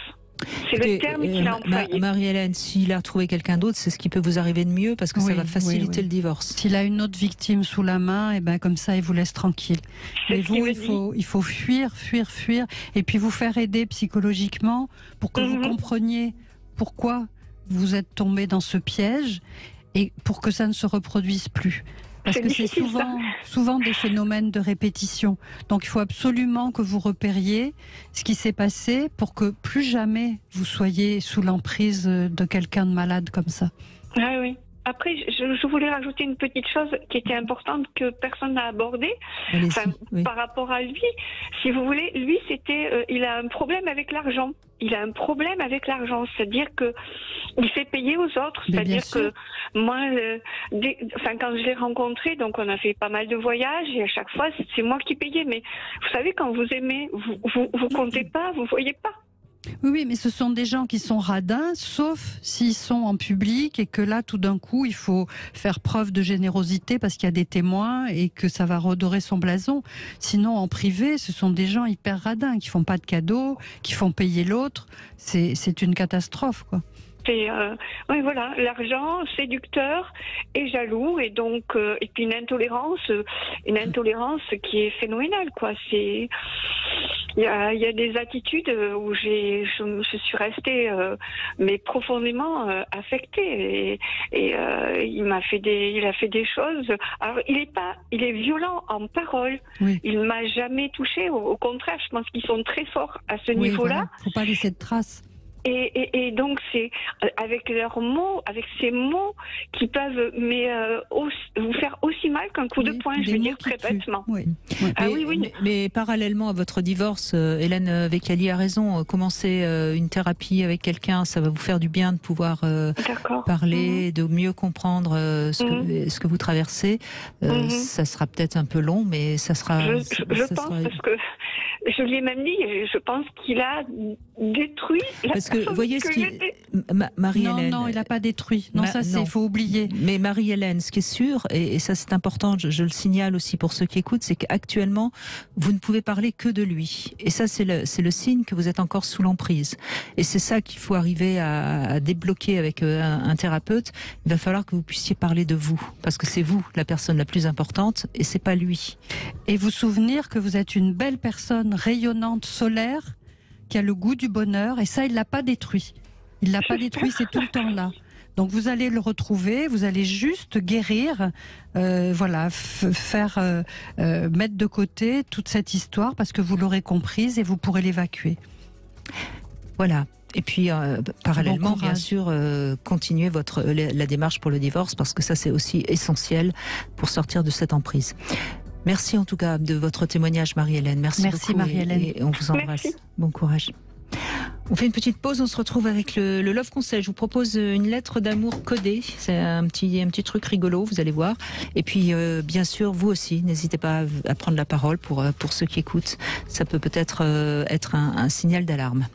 C'est le terme qu'il a employé. Marie-Hélène, s'il a retrouvé quelqu'un d'autre, c'est ce qui peut vous arriver de mieux, parce que ça va faciliter le divorce. S'il a une autre victime sous la main, et ben comme ça il vous laisse tranquille. Mais vous, il faut fuir, et puis vous faire aider psychologiquement pour que vous compreniez pourquoi vous êtes tombé dans ce piège, et pour que ça ne se reproduise plus. Parce que c'est souvent des phénomènes de répétition. Donc il faut absolument que vous repériez ce qui s'est passé pour que plus jamais vous soyez sous l'emprise de quelqu'un de malade comme ça. Ah oui. Après, je voulais rajouter une petite chose qui était importante que personne n'a abordée. Par rapport à lui, si vous voulez, lui, il a un problème avec l'argent. C'est-à-dire que il fait payer aux autres. C'est-à-dire que moi, quand je l'ai rencontré, donc on a fait pas mal de voyages, et à chaque fois, c'est moi qui payais. Mais vous savez, quand vous aimez, vous comptez pas, vous voyez pas. Oui, mais ce sont des gens qui sont radins, sauf s'ils sont en public, et que là, tout d'un coup, il faut faire preuve de générosité parce qu'il y a des témoins et que ça va redorer son blason. Sinon, en privé, ce sont des gens hyper radins, qui font pas de cadeaux, qui font payer l'autre. C'est une catastrophe, quoi. Oui, voilà, l'argent, séducteur et jaloux, et donc et puis une intolérance qui est phénoménale, quoi. Il y a des attitudes où je suis restée mais profondément affectée, et il a fait des choses. Alors il est violent en parole. Oui. Il m'a jamais touchée. Au contraire, je pense qu'ils sont très forts à ce niveau-là. Voilà. Faut pas laisser de traces. Et donc c'est avec leurs mots, avec ces mots qui peuvent vous faire aussi mal qu'un coup de poing, je veux dire très bêtement. Oui. Mais parallèlement à votre divorce, Hélène Vecchiali a raison. Commencer une thérapie avec quelqu'un, ça va vous faire du bien de pouvoir parler, de mieux comprendre ce que vous traversez. Ça sera peut-être un peu long, mais ça sera. Je pense, parce que je lui ai même dit, je pense qu'il a détruit la que, vous voyez, Marie-Hélène... Non, il n'a pas détruit. Non, il faut oublier. Mais Marie-Hélène, ce qui est sûr, et ça c'est important, je le signale aussi pour ceux qui écoutent, c'est qu'actuellement, vous ne pouvez parler que de lui. Et ça, c'est le signe que vous êtes encore sous l'emprise. Et c'est ça qu'il faut arriver à débloquer avec un thérapeute. Il va falloir que vous puissiez parler de vous, parce que c'est vous la personne la plus importante, et c'est pas lui. Et vous souvenir que vous êtes une belle personne rayonnante, solaire, qui a le goût du bonheur, et ça, il l'a pas détruit. Il l'a pas détruit, c'est tout le temps là. Donc vous allez le retrouver, vous allez juste guérir, faire mettre de côté toute cette histoire parce que vous l'aurez comprise et vous pourrez l'évacuer. Voilà. Et puis, parallèlement, bien sûr, continuez la démarche pour le divorce parce que ça, c'est aussi essentiel pour sortir de cette emprise. Merci en tout cas de votre témoignage, Marie-Hélène. Merci beaucoup, Marie-Hélène. Et on vous embrasse. Merci. Bon courage. On fait une petite pause, on se retrouve avec le Love Conseil. Je vous propose une lettre d'amour codée. C'est un petit truc rigolo, vous allez voir. Et puis, bien sûr, vous aussi, n'hésitez pas à prendre la parole pour ceux qui écoutent. Ça peut peut-être être un signal d'alarme.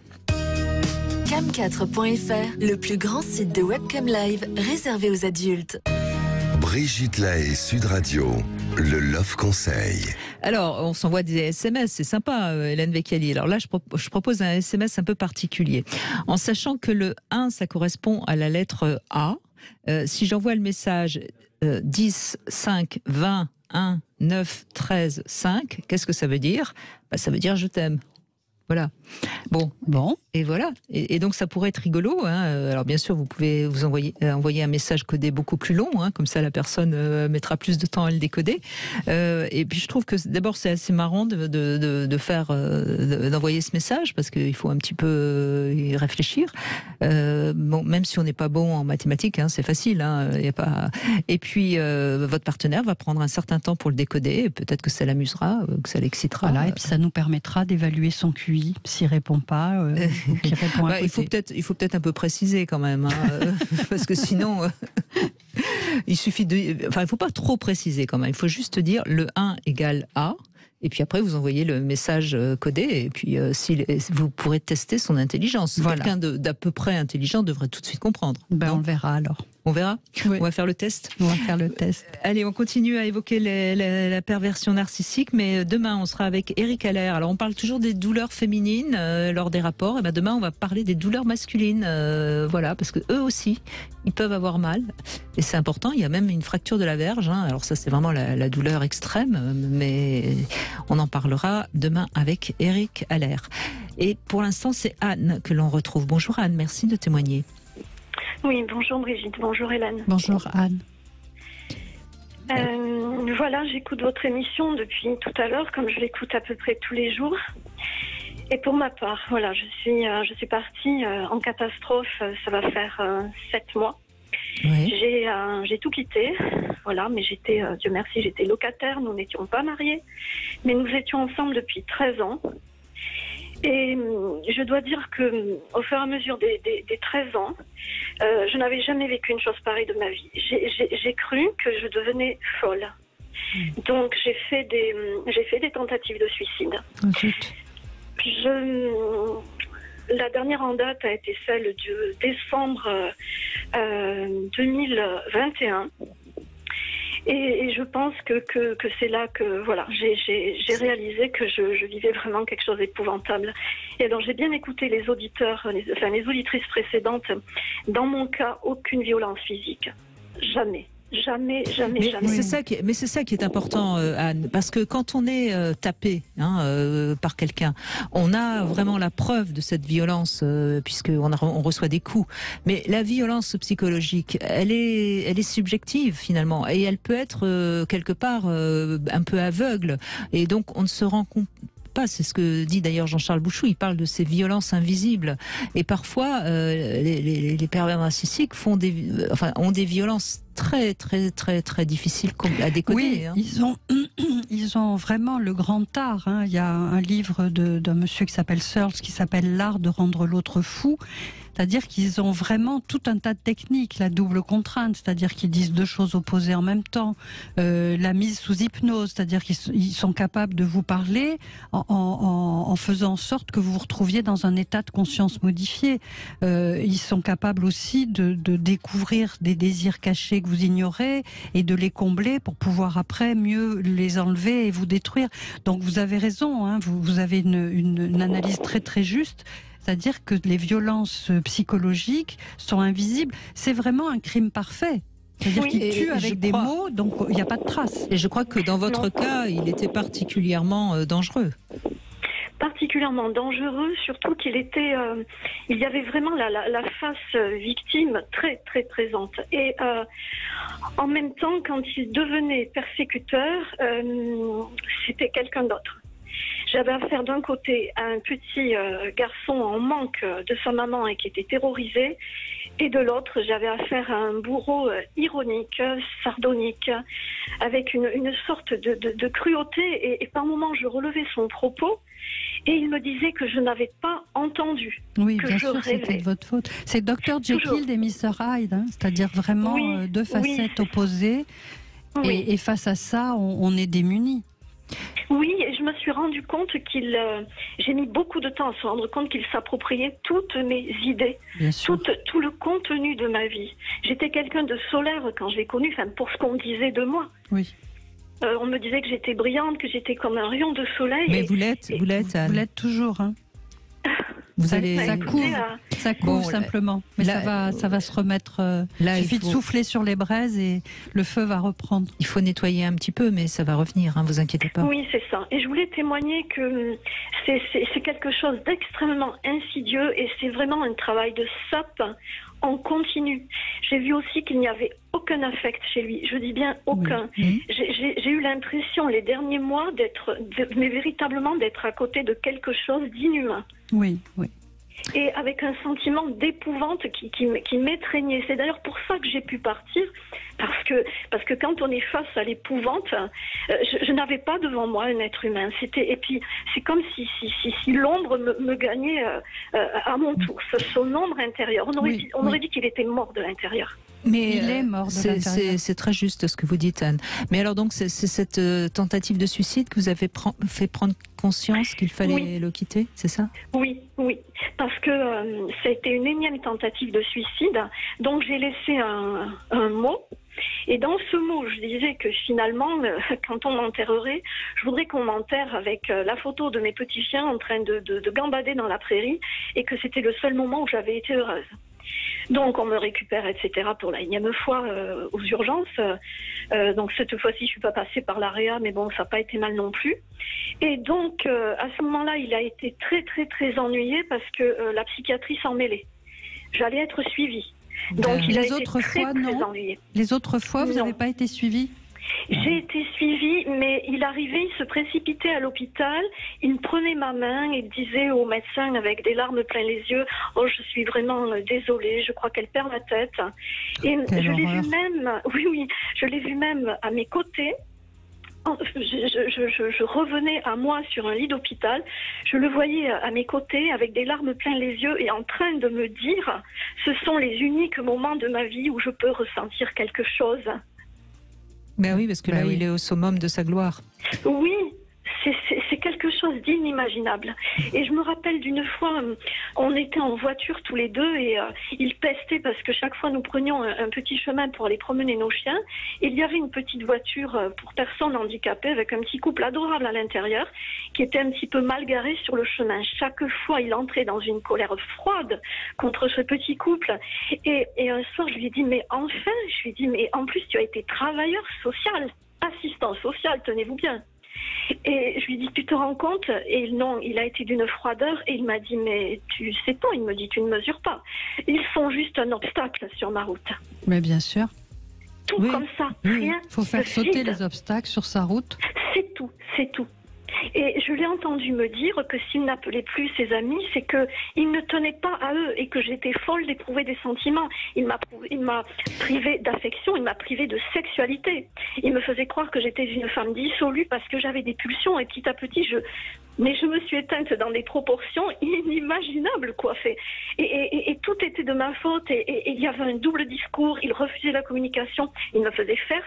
Cam4.fr, le plus grand site de webcam live réservé aux adultes. Brigitte Lahaie, Sud Radio, le Love Conseil. Alors, on s'envoie des SMS, c'est sympa, Hélène Vecchiali. Alors là, je propose un SMS un peu particulier. En sachant que le 1, ça correspond à la lettre A. Si j'envoie le message 10, 5, 20, 1, 9, 13, 5, qu'est-ce que ça veut dire ? Ça veut dire je t'aime. Voilà. Bon. Et voilà. Et donc ça pourrait être rigolo. Alors bien sûr, vous pouvez vous envoyer un message codé beaucoup plus long, comme ça la personne mettra plus de temps à le décoder. Et puis je trouve que d'abord c'est assez marrant d'envoyer ce message parce qu'il faut un petit peu y réfléchir. Même si on n'est pas bon en mathématiques, c'est facile. Y a pas. Et puis votre partenaire va prendre un certain temps pour le décoder. Et peut-être que ça l'amusera, que ça l'excitera. Voilà. Et puis ça nous permettra d'évaluer son QI. S'il répond pas, ou qu'il répond à côté. Il faut peut-être un peu préciser quand même, parce que sinon, il suffit il faut pas trop préciser quand même. Il faut juste dire le 1 égale A. Et puis après, vous envoyez le message codé et puis vous pourrez tester son intelligence. Voilà. Quelqu'un d'à peu près intelligent devrait tout de suite comprendre. On le verra alors. On verra. Oui. On va faire le test. On va faire le test. Allez, on continue à évoquer la perversion narcissique, mais demain, on sera avec Eric Allaire. Alors, on parle toujours des douleurs féminines lors des rapports. Et demain, on va parler des douleurs masculines. Voilà, parce que eux aussi, ils peuvent avoir mal. Et c'est important. Il y a même une fracture de la verge. Alors ça, c'est vraiment la douleur extrême. Mais on en parlera demain avec Eric Allaire. Et pour l'instant, c'est Anne que l'on retrouve. Bonjour Anne, merci de témoigner. Oui, bonjour Brigitte, bonjour Hélène. Bonjour Anne. Voilà, j'écoute votre émission depuis tout à l'heure, comme je l'écoute à peu près tous les jours. Et pour ma part, voilà, je suis partie en catastrophe, ça va faire 7 mois. Oui. J'ai tout quitté, voilà, mais Dieu merci, j'étais locataire, nous n'étions pas mariés, mais nous étions ensemble depuis 13 ans. Et je dois dire que, au fur et à mesure des 13 ans, je n'avais jamais vécu une chose pareille de ma vie. J'ai cru que je devenais folle. Donc j'ai fait des tentatives de suicide. La dernière en date a été celle de décembre 2021. Et je pense que c'est là que voilà, j'ai réalisé que je vivais vraiment quelque chose d'épouvantable. Et alors j'ai bien écouté les auditrices précédentes. Dans mon cas, aucune violence physique. Jamais. Jamais. Mais c'est ça qui est important, Anne, parce que quand on est tapé par quelqu'un, on a vraiment la preuve de cette violence, puisqu'on reçoit des coups. Mais la violence psychologique, elle est subjective finalement, et elle peut être quelque part un peu aveugle, et donc on ne se rend compte pas. C'est ce que dit d'ailleurs Jean-Charles Bouchou. Il parle de ces violences invisibles. Et parfois, les pervers narcissiques ont des violences très, très, très, très difficiles à décoder. Oui, ils ont vraiment le grand art. Il y a un livre d'un monsieur qui s'appelle Searles qui s'appelle L'art de rendre l'autre fou. C'est-à-dire qu'ils ont vraiment tout un tas de techniques, la double contrainte, c'est-à-dire qu'ils disent deux choses opposées en même temps, la mise sous hypnose, c'est-à-dire qu'ils sont capables de vous parler en faisant en sorte que vous vous retrouviez dans un état de conscience modifié. Ils sont capables aussi de découvrir des désirs cachés que vous ignorez et de les combler pour pouvoir après mieux les enlever et vous détruire. Donc vous avez raison, hein, vous avez une analyse très très juste. C'est-à-dire que les violences psychologiques sont invisibles. C'est vraiment un crime parfait. C'est-à-dire qu'il tue avec des mots, donc il n'y a pas de trace. Et je crois que dans votre cas, il était particulièrement dangereux. Particulièrement dangereux, surtout qu'il était, il y avait vraiment la face victime très très présente. Et en même temps, quand il devenait persécuteur, c'était quelqu'un d'autre. J'avais affaire d'un côté à un petit garçon en manque de sa maman et qui était terrorisé, et de l'autre, j'avais affaire à un bourreau ironique, sardonique, avec une sorte de cruauté, et par moments je relevais son propos, et il me disait que je n'avais pas entendu. Oui, que bien je sûr, c'était de votre faute. C'est Dr Jekyll et Mr Hyde, hein, c'est-à-dire vraiment deux facettes opposées, et face à ça, on est démunis. Oui, et je me suis rendu compte j'ai mis beaucoup de temps à se rendre compte qu'il s'appropriait toutes mes idées, tout le contenu de ma vie. J'étais quelqu'un de solaire quand je l'ai connu, enfin, pour ce qu'on disait de moi. Oui. On me disait que j'étais brillante, que j'étais comme un rayon de soleil. Mais vous l'êtes, vous l'êtes toujours, hein. Vous allez... Ça couvre simplement. Mais là, ça va se remettre. Il suffit de souffler sur les braises et le feu va reprendre. Il faut nettoyer un petit peu, mais ça va revenir, hein, vous inquiétez pas. Oui, c'est ça. Et je voulais témoigner que c'est quelque chose d'extrêmement insidieux et c'est vraiment un travail de sape en continu. J'ai vu aussi qu'il n'y avait aucun affect chez lui. Je dis bien aucun. Oui. J'ai eu l'impression les derniers mois mais véritablement d'être à côté de quelque chose d'inhumain. Oui, oui. Et avec un sentiment d'épouvante qui m'étreignait. C'est d'ailleurs pour ça que j'ai pu partir, parce que quand on est face à l'épouvante, je n'avais pas devant moi un être humain. Et puis c'est comme si l'ombre me gagnait à mon tour, son ombre intérieure. On aurait dit qu'il était mort de l'intérieur. Mais il est mort de l'intérieur. C'est très juste ce que vous dites, Anne. Mais alors donc c'est cette tentative de suicide que vous avez fait prendre conscience qu'il fallait le quitter, c'est ça? Oui, parce que ça a été une énième tentative de suicide. Donc j'ai laissé un mot. Et dans ce mot, je disais que finalement, quand on m'enterrerait, je voudrais qu'on m'enterre avec la photo de mes petits chiens en train de gambader dans la prairie, et que c'était le seul moment où j'avais été heureuse. Donc on me récupère, etc. pour la énième fois aux urgences. Donc cette fois-ci, je suis pas passée par l'AREA, mais bon, ça n'a pas été mal non plus. Et donc à ce moment-là, il a été très très très ennuyé parce que la psychiatrie s'en mêlait. J'allais être suivie. Donc il a été très ennuyé. Les autres fois, vous n'avez pas été suivie? J'ai été suivie, mais il arrivait, il se précipitait à l'hôpital, il me prenait ma main et disait au médecin avec des larmes plein les yeux, « Oh, je suis vraiment désolée, je crois qu'elle perd la tête. » Et je l'ai vu même, je l'ai vu même à mes côtés. Je revenais à moi sur un lit d'hôpital, je le voyais à mes côtés avec des larmes plein les yeux et en train de me dire « Ce sont les uniques moments de ma vie où je peux ressentir quelque chose. » Ben oui, parce que là, il est au summum de sa gloire. Oui, c'est quelque chose d'inimaginable. Et je me rappelle d'une fois, on était en voiture tous les deux et il pestait parce que chaque fois nous prenions un petit chemin pour aller promener nos chiens. Et il y avait une petite voiture pour personnes handicapées avec un petit couple adorable à l'intérieur qui était un petit peu mal garé sur le chemin. Chaque fois, il entrait dans une colère froide contre ce petit couple. Et un soir, je lui ai dit, mais enfin, mais en plus, tu as été travailleur social, assistant social, tenez-vous bien. Et je lui ai dit, tu te rends compte? Et non, il a été d'une froideur et il m'a dit, mais tu sais pas, il me dit, tu ne mesures pas. Ils sont juste un obstacle sur ma route. Mais bien sûr. Tout comme ça, rien. Il faut faire sauter les obstacles sur sa route. C'est tout, c'est tout. Et je l'ai entendu me dire que s'il n'appelait plus ses amis, c'est qu'il ne tenait pas à eux et que j'étais folle d'éprouver des sentiments. Il m'a privé d'affection, il m'a privé de sexualité. Il me faisait croire que j'étais une femme dissolue parce que j'avais des pulsions et petit à petit, Mais je me suis éteinte dans des proportions inimaginables, quoi. Et tout était de ma faute. Et il y avait un double discours. Il refusait la communication. Il me faisait faire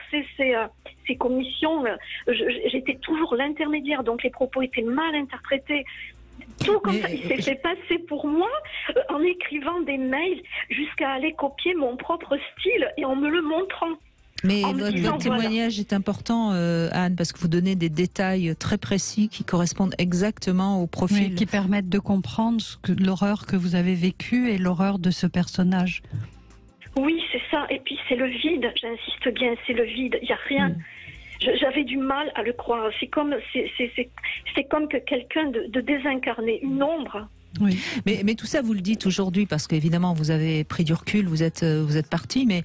ses commissions. J'étais toujours l'intermédiaire. Donc les propos étaient mal interprétés. Tout comme ça, il s'est fait passer pour moi en écrivant des mails jusqu'à aller copier mon propre style et en me le montrant. Mais votre témoignage est important, Anne, parce que vous donnez des détails très précis qui correspondent exactement au profil. Oui, qui permettent de comprendre l'horreur que vous avez vécue et l'horreur de ce personnage. Oui, c'est ça. Et puis c'est le vide, j'insiste bien, c'est le vide. Il n'y a rien. J'avais du mal à le croire. C'est comme que quelqu'un de désincarné, une ombre. Oui, mais tout ça vous le dites aujourd'hui parce qu'évidemment vous avez pris du recul, vous êtes parti, mais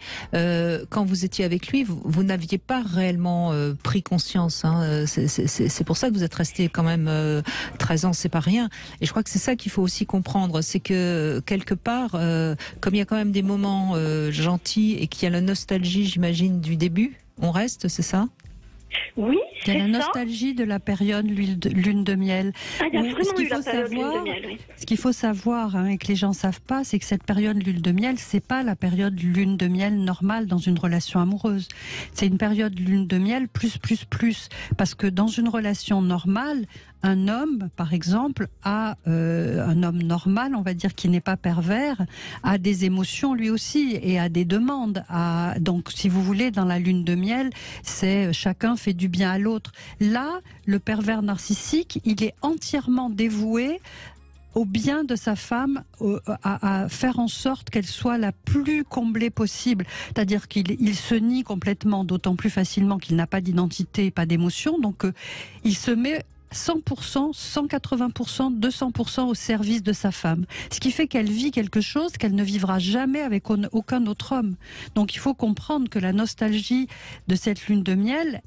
quand vous étiez avec lui, vous n'aviez pas réellement pris conscience. Hein. C'est pour ça que vous êtes resté quand même 13 ans, c'est pas rien. Et je crois que c'est ça qu'il faut aussi comprendre, c'est que quelque part, comme il y a quand même des moments gentils et qu'il y a la nostalgie, j'imagine, du début, on reste, c'est ça ? Oui, c'est ça. Il y a la nostalgie de la période lune de miel. Il y a vraiment eu la période lune de miel, oui. Ce qu'il faut savoir, hein, et que les gens ne savent pas, c'est que cette période lune de miel, c'est pas la période lune de miel normale dans une relation amoureuse. C'est une période lune de miel plus. Parce que dans une relation normale, un homme, par exemple, un homme normal, on va dire, qui n'est pas pervers, a des émotions lui aussi et a des demandes. Donc, si vous voulez, dans la lune de miel, c'est chacun fait du bien à l'autre. Là, le pervers narcissique, il est entièrement dévoué au bien de sa femme, à faire en sorte qu'elle soit la plus comblée possible. C'est-à-dire qu'il se nie complètement, d'autant plus facilement qu'il n'a pas d'identité, pas d'émotion. Donc, il se met 100%, 180%, 200% au service de sa femme. Ce qui fait qu'elle vit quelque chose qu'elle ne vivra jamais avec aucun autre homme. Donc il faut comprendre que la nostalgie de cette lune de miel,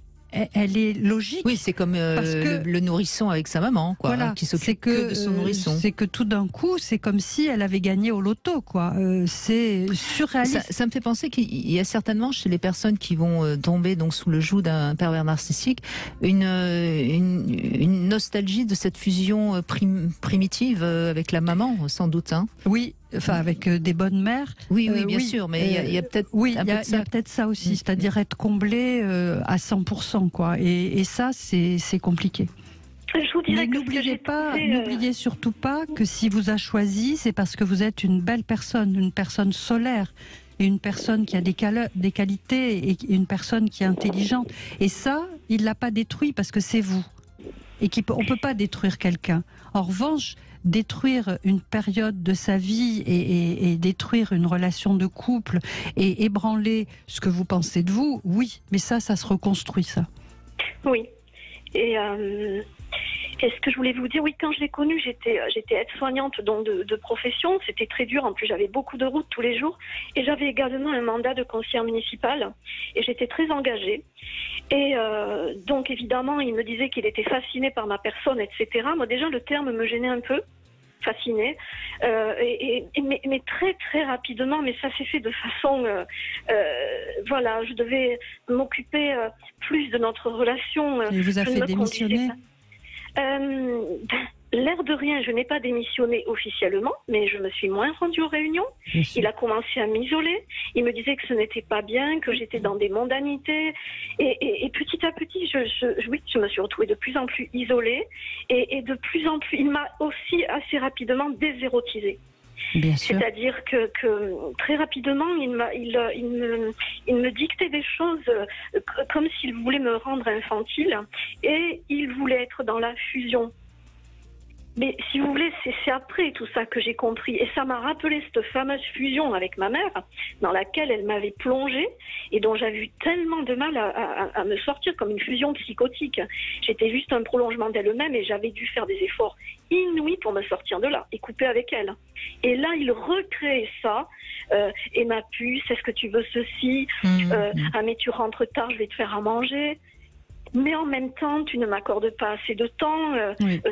elle est logique. Oui, c'est comme le nourrisson avec sa maman, quoi, voilà, qui s'occupe que de son nourrisson. C'est que tout d'un coup, c'est comme si elle avait gagné au loto, quoi. C'est surréaliste. Ça me fait penser qu'il y a certainement chez les personnes qui vont tomber donc sous le joug d'un pervers narcissique une nostalgie de cette fusion primitive avec la maman, sans doute. Hein. Oui. Enfin, avec des bonnes mères. Oui, bien sûr, mais il y a peut-être il y a peut-être ça aussi, c'est-à-dire être comblé à 100%, quoi. Et ça, c'est compliqué. Je vous dirais mais n'oubliez surtout pas que si vous a choisi, c'est parce que vous êtes une belle personne, une personne solaire, et une personne qui a des qualités, et une personne qui est intelligente. Et ça, il l'a pas détruit parce que c'est vous. Et on peut pas détruire quelqu'un. En revanche, détruire une période de sa vie et détruire une relation de couple et ébranler ce que vous pensez de vous, oui, mais ça se reconstruit, ça. Oui. Et ce que je voulais vous dire, oui, quand je l'ai connu, j'étais aide-soignante donc de profession. C'était très dur. En plus, j'avais beaucoup de routes tous les jours. Et j'avais également un mandat de conseillère municipale. Et j'étais très engagée. Et donc, évidemment, il me disait qu'il était fasciné par ma personne, etc. Moi, déjà, le terme me gênait un peu. Fascinée, mais très très rapidement, mais ça s'est fait de façon, voilà, je devais m'occuper plus de notre relation. Il vous a fait démissionner ? L'air de rien, je n'ai pas démissionné officiellement, mais je me suis moins rendue aux réunions. Il a commencé à m'isoler. Il me disait que ce n'était pas bien, que j'étais dans des mondanités. Et petit à petit, je me suis retrouvée de plus en plus isolée. Et de plus en plus, il m'a aussi assez rapidement désérotisée. C'est-à-dire que très rapidement, il me dictait des choses comme s'il voulait me rendre infantile. Et il voulait être dans la fusion. Mais si vous voulez, c'est après tout ça que j'ai compris. Et ça m'a rappelé cette fameuse fusion avec ma mère, dans laquelle elle m'avait plongée et dont j'avais eu tellement de mal à me sortir, comme une fusion psychotique. J'étais juste un prolongement d'elle-même et j'avais dû faire des efforts inouïs pour me sortir de là et couper avec elle. Et là, il recréait ça. Et ma puce, est-ce que tu veux ceci ? Ah mais tu rentres tard, je vais te faire à manger. Mais en même temps, tu ne m'accordes pas assez de temps.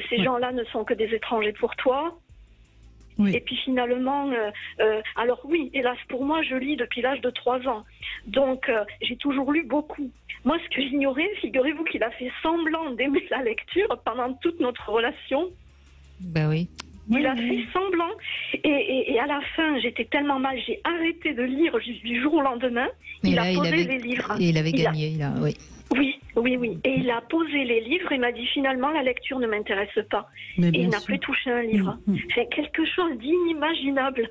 Ces gens-là ne sont que des étrangers pour toi. Oui. Et puis finalement, alors oui, hélas pour moi, je lis depuis l'âge de 3 ans. Donc j'ai toujours lu beaucoup. Moi, ce que j'ignorais, figurez-vous qu'il a fait semblant d'aimer la lecture pendant toute notre relation. Ben oui. Il a fait semblant. Et à la fin, j'étais tellement mal, j'ai arrêté de lire du jour au lendemain. Et il là, a posé les livres. Et il avait gagné, oui. Oui. Et il a posé les livres et m'a dit finalement la lecture ne m'intéresse pas. Mais et il n'a plus touché un livre. C'est quelque chose d'inimaginable.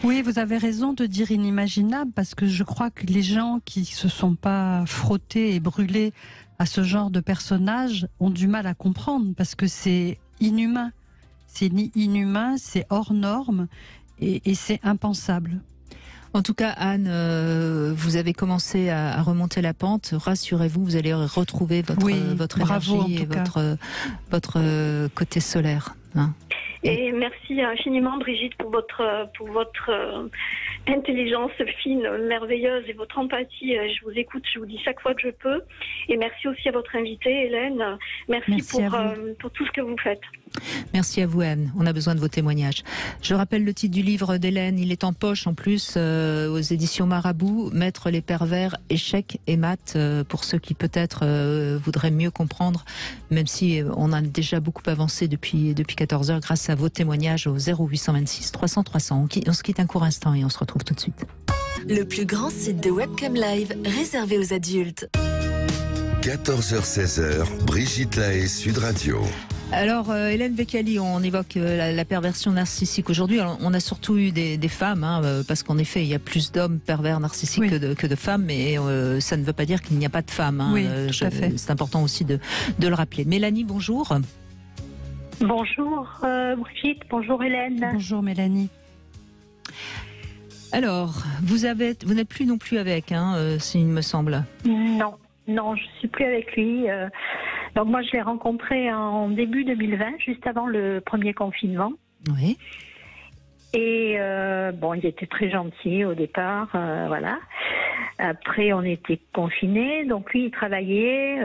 Oui, vous avez raison de dire inimaginable, parce que je crois que les gens qui se sont pas frottés et brûlés à ce genre de personnage ont du mal à comprendre, parce que c'est inhumain. C'est inhumain, c'est hors norme et c'est impensable. En tout cas, Anne, vous avez commencé à remonter la pente. Rassurez-vous, vous allez retrouver votre énergie et votre côté solaire. Hein. Et merci infiniment, Brigitte, pour votre intelligence fine, merveilleuse et votre empathie. Je vous écoute, je vous dis chaque fois que je peux. Et merci aussi à votre invitée, Hélène. Merci pour tout ce que vous faites. Merci à vous, Anne. On a besoin de vos témoignages. Je rappelle le titre du livre d'Hélène. Il est en poche en plus aux éditions Marabout. Mettre les pervers, échecs et maths, pour ceux qui peut-être voudraient mieux comprendre, même si on a déjà beaucoup avancé depuis 14 heures grâce à vos témoignages au 0826 300 300. On se quitte un court instant et on se retrouve tout de suite. Le plus grand site de webcam live réservé aux adultes. 14h-16h, Brigitte Lahaie, Sud Radio. Alors, Hélène Beccali, on évoque la perversion narcissique aujourd'hui. Alors, on a surtout eu des femmes, parce qu'en effet, il y a plus d'hommes pervers narcissiques que de femmes, mais ça ne veut pas dire qu'il n'y a pas de femmes. Oui, tout à fait. C'est important aussi de le rappeler. Mélanie, bonjour. Bonjour Brigitte, bonjour Hélène. Bonjour Mélanie. Alors, vous n'êtes plus non plus avec, il me semble. Non, je suis plus avec lui. Donc moi, je l'ai rencontré en début 2020, juste avant le premier confinement. Oui. Et il était très gentil au départ, voilà. Après, on était confinés, donc lui, il travaillait,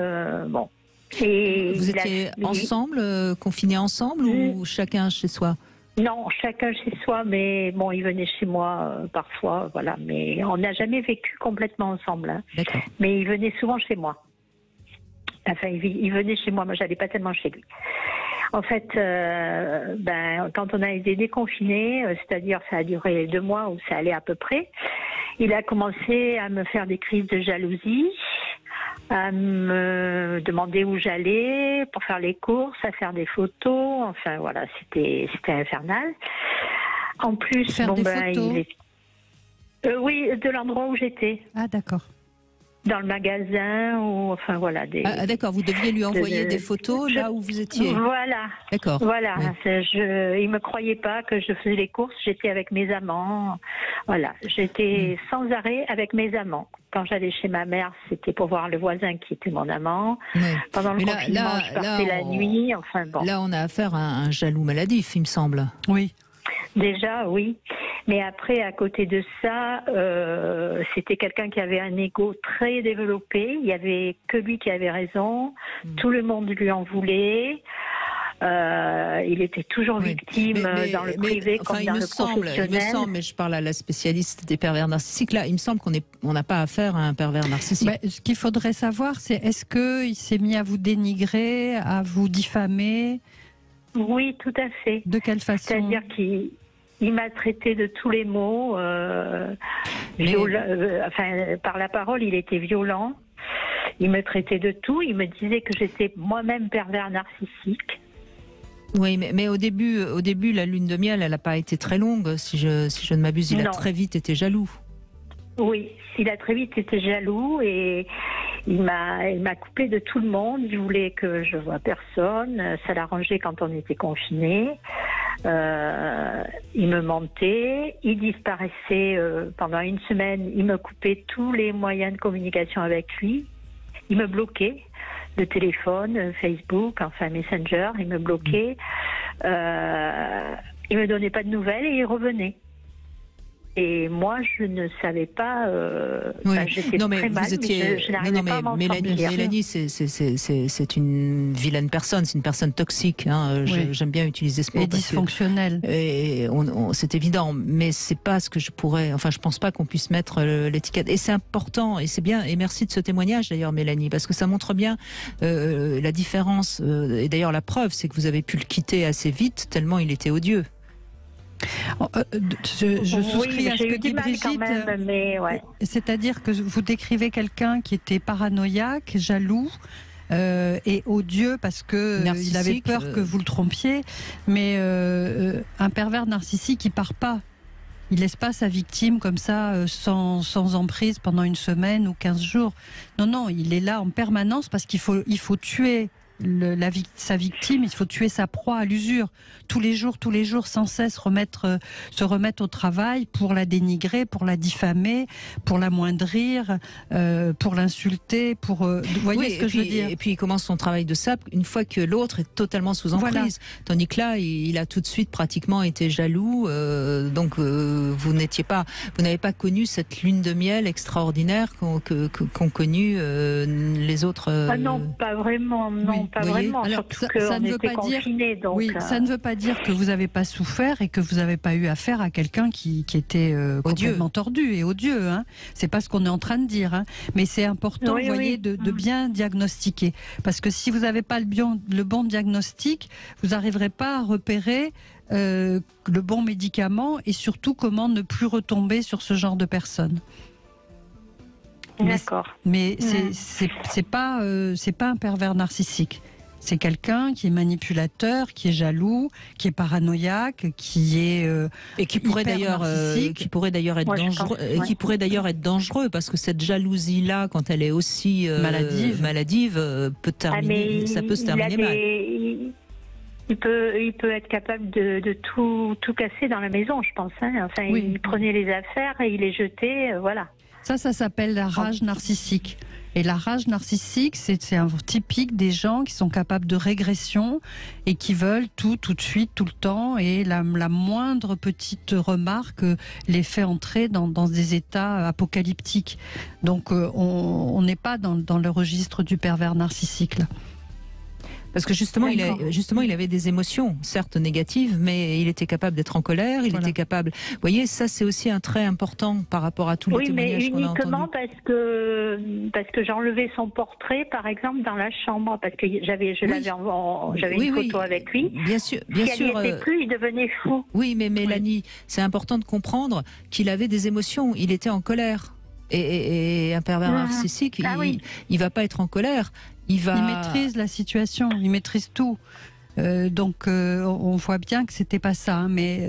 Et vous étiez ensemble, confinés ensemble ou chacun chez soi? Non, chacun chez soi, mais bon, il venait chez moi parfois, voilà. Mais on n'a jamais vécu complètement ensemble. Hein. D'accord. Mais il venait souvent chez moi. Enfin, il venait chez moi, j'allais pas tellement chez lui. En fait, quand on a été déconfinés, c'est-à-dire ça a duré 2 mois où ça allait à peu près, il a commencé à me faire des crises de jalousie, à me demander où j'allais pour faire les courses, à faire des photos. Enfin voilà, c'était infernal. En plus, oui, de l'endroit où j'étais. Ah d'accord. Dans le magasin ou enfin voilà d'accord, vous deviez lui envoyer des photos là où vous étiez. Voilà. D'accord. Voilà, oui. Il me croyait pas que je faisais les courses, j'étais avec mes amants. Voilà, j'étais sans arrêt avec mes amants. Quand j'allais chez ma mère, c'était pour voir le voisin qui était mon amant. Oui. Pendant le confinement, je partais la nuit, enfin bon. Là, on a affaire à un jaloux maladif, il me semble. Oui. Déjà, oui. Mais après, à côté de ça, c'était quelqu'un qui avait un ego très développé. Il n'y avait que lui qui avait raison. Tout le monde lui en voulait. Il était toujours victime dans le privé comme dans le professionnel. Il me semble, mais je parle à la spécialiste des pervers narcissiques. Là, il me semble qu'on n'a pas affaire à un pervers narcissique. Ce qu'il faudrait savoir, c'est est-ce qu'il s'est mis à vous dénigrer, à vous diffamer? Oui, tout à fait. De quelle façon? C'est-à-dire qu'il m'a traité de tous les mots. Par la parole, il était violent. Il me traitait de tout. Il me disait que j'étais moi-même pervers narcissique. Oui, mais au début, la lune de miel, elle n'a pas été très longue. Si je ne m'abuse, il a très vite été jaloux. Oui, il a très vite été jaloux et il m'a coupé de tout le monde. Il voulait que je voie personne. Ça l'arrangeait quand on était confinés. Il me mentait. Il disparaissait pendant 1 semaine. Il me coupait tous les moyens de communication avec lui. Il me bloquait. Le téléphone, Facebook, enfin Messenger, il me bloquait. Il me donnait pas de nouvelles et il revenait. Et moi, je ne savais pas. Oui. J'étais Non, mais très mal, vous étiez. mais je n'arrivais pas à m'en sortir. Mélanie, c'est une vilaine personne, c'est une personne toxique. Hein. Oui. J'aime bien utiliser ce mot. Et dysfonctionnelle. Et c'est évident, mais c'est pas ce que je pourrais. Enfin, je pense pas qu'on puisse mettre l'étiquette. Et c'est important, et c'est bien. Et merci de ce témoignage d'ailleurs, Mélanie, parce que ça montre bien la différence. Et d'ailleurs, la preuve, c'est que vous avez pu le quitter assez vite, tellement il était odieux. Je souscris à ce que dit Brigitte, ouais. C'est-à-dire que vous décrivez quelqu'un qui était paranoïaque, jaloux, et odieux parce que il avait peur que vous le trompiez, mais un pervers narcissique, il part pas. Il laisse pas sa victime comme ça, sans emprise pendant une semaine ou 15 jours. Non, il est là en permanence parce qu'il faut tuer sa victime, il faut tuer sa proie à l'usure. Tous les jours, sans cesse se remettre au travail pour la dénigrer, pour la diffamer, pour l'amoindrir, pour l'insulter, vous voyez ce que je veux dire. Et puis il commence son travail de sape une fois que l'autre est totalement sous emprise. Voilà. Tandis que là, il a tout de suite pratiquement été jaloux. Donc vous n'avez pas connu cette lune de miel extraordinaire qu'ont connu les autres. Non, pas vraiment. Non. Pas vraiment, alors, ça ne veut pas confinés, dire, donc, ça ne veut pas dire que vous n'avez pas souffert et que vous n'avez pas eu affaire à quelqu'un qui était complètement tordu et odieux. Hein. C'est pas ce qu'on est en train de dire. Hein. Mais c'est important, vous voyez, de bien diagnostiquer. Parce que si vous n'avez pas le bon diagnostic, vous n'arriverez pas à repérer le bon médicament et surtout comment ne plus retomber sur ce genre de personnes. D'accord. Mais c'est pas un pervers narcissique. C'est quelqu'un qui est manipulateur, qui est jaloux, qui est paranoïaque, qui est et qui pourrait d'ailleurs être dangereux, et qui pourrait d'ailleurs être dangereux parce que cette jalousie là, quand elle est aussi maladive, peut terminer, ça peut se terminer mal. Il peut être capable de tout casser dans la maison, je pense. Hein. Enfin, il prenait les affaires et il les jetait, voilà. Ça s'appelle la rage narcissique. Et la rage narcissique, c'est un typique des gens qui sont capables de régression et qui veulent tout de suite, tout le temps. Et la moindre petite remarque les fait entrer dans des états apocalyptiques. Donc on n'est pas dans le registre du pervers narcissique, là. Parce que justement, il avait des émotions, certes négatives, mais il était capable d'être en colère, il était capable... Vous voyez, ça c'est aussi un trait important par rapport à tous les témoignages qu'on a entendus. Oui, mais uniquement parce que j'enlevais son portrait, par exemple, dans la chambre, parce que j'avais une photo avec lui. Bien sûr. Si elle n'y était plus, il devenait fou. Oui, mais Mélanie, c'est important de comprendre qu'il avait des émotions, il était en colère. Et un pervers narcissique, il va pas être en colère. Il maîtrise la situation, il maîtrise tout. Donc on voit bien que c'était pas ça, hein, mais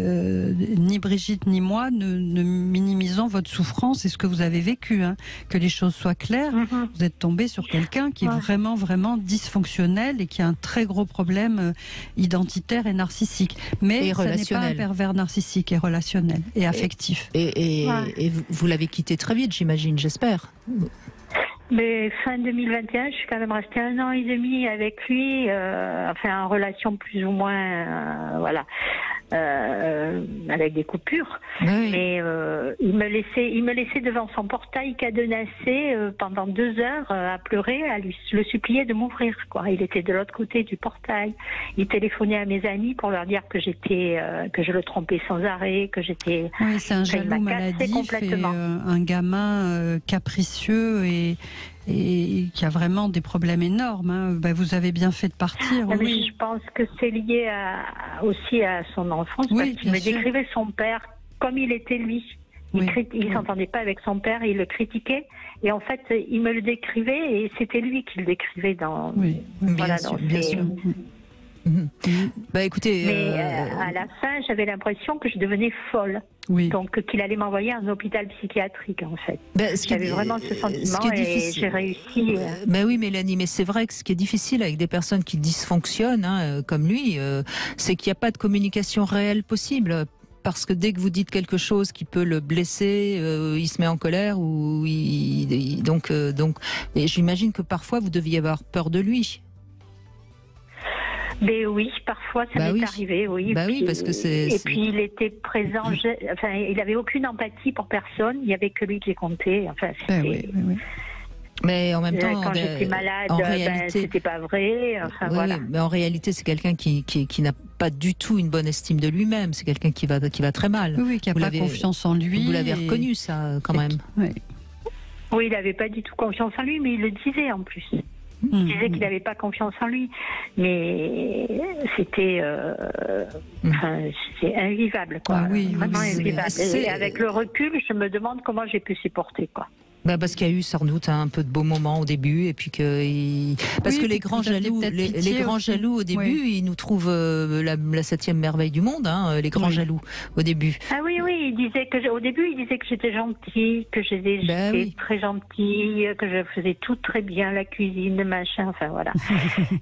ni Brigitte ni moi ne minimisons votre souffrance et ce que vous avez vécu, hein. Que les choses soient claires. Vous êtes tombé sur quelqu'un qui est vraiment dysfonctionnel et qui a un très gros problème identitaire et narcissique. Mais ce n'est pas un pervers narcissique et relationnel et affectif. Et vous l'avez quitté très vite, j'imagine, j'espère. Mais fin 2021, je suis quand même restée 1 an et demi avec lui, en relation plus ou moins, avec des coupures. Mais il me laissait devant son portail cadenassé pendant 2 heures à pleurer, à le supplier de m'ouvrir. Il était de l'autre côté du portail. Il téléphonait à mes amis pour leur dire que que je le trompais sans arrêt, que j'étais. Oui, c'est un jaloux maladif et un gamin capricieux et qui a vraiment des problèmes énormes. Hein. Vous avez bien fait de partir. Mais je pense que c'est lié aussi à son enfance, parce qu'il me décrivait son père comme il était lui. Il s'entendait pas avec son père, il le critiquait. Et en fait, il me le décrivait et c'était lui qui le décrivait dans... Bien sûr. Écoutez, mais à la fin, j'avais l'impression que je devenais folle. Donc qu'il allait m'envoyer à un hôpital psychiatrique, en fait. J'avais vraiment ce sentiment et j'ai réussi. Oui, Mélanie, mais c'est vrai que ce qui est difficile avec des personnes qui dysfonctionnent, comme lui, c'est qu'il n'y a pas de communication réelle possible. Parce que dès que vous dites quelque chose qui peut le blesser, il se met en colère donc et j'imagine que parfois vous deviez avoir peur de lui. Mais oui, parfois ça m'est arrivé, oui. Bah oui, parce que et puis il était présent, enfin, il avait aucune empathie pour personne, il n'y avait que lui qui comptait. Enfin, c'était... Mais en même temps, quand j'étais malade, en réalité, c'était pas vrai. Enfin, voilà. Mais en réalité, c'est quelqu'un qui n'a pas du tout une bonne estime de lui-même. C'est quelqu'un qui va très mal. Oui, qui n'a pas confiance en lui. Vous l'avez reconnu, ça, quand même. Oui, il n'avait pas du tout confiance en lui, mais il le disait en plus. Il disait qu'il n'avait pas confiance en lui, mais c'était c'est invivable, quoi. Vraiment invivable. Et avec le recul, je me demande comment j'ai pu supporter, quoi. Bah parce qu'il y a eu sans doute un peu de beaux moments au début et puis parce que les grands jaloux, les grands jaloux au début, ils nous trouvent la 7e merveille du monde, hein, les grands jaloux au début. Ah oui, il disait au début, il disait que j'étais gentille, que j'étais très gentille, que je faisais tout très bien, la cuisine, machin, enfin voilà.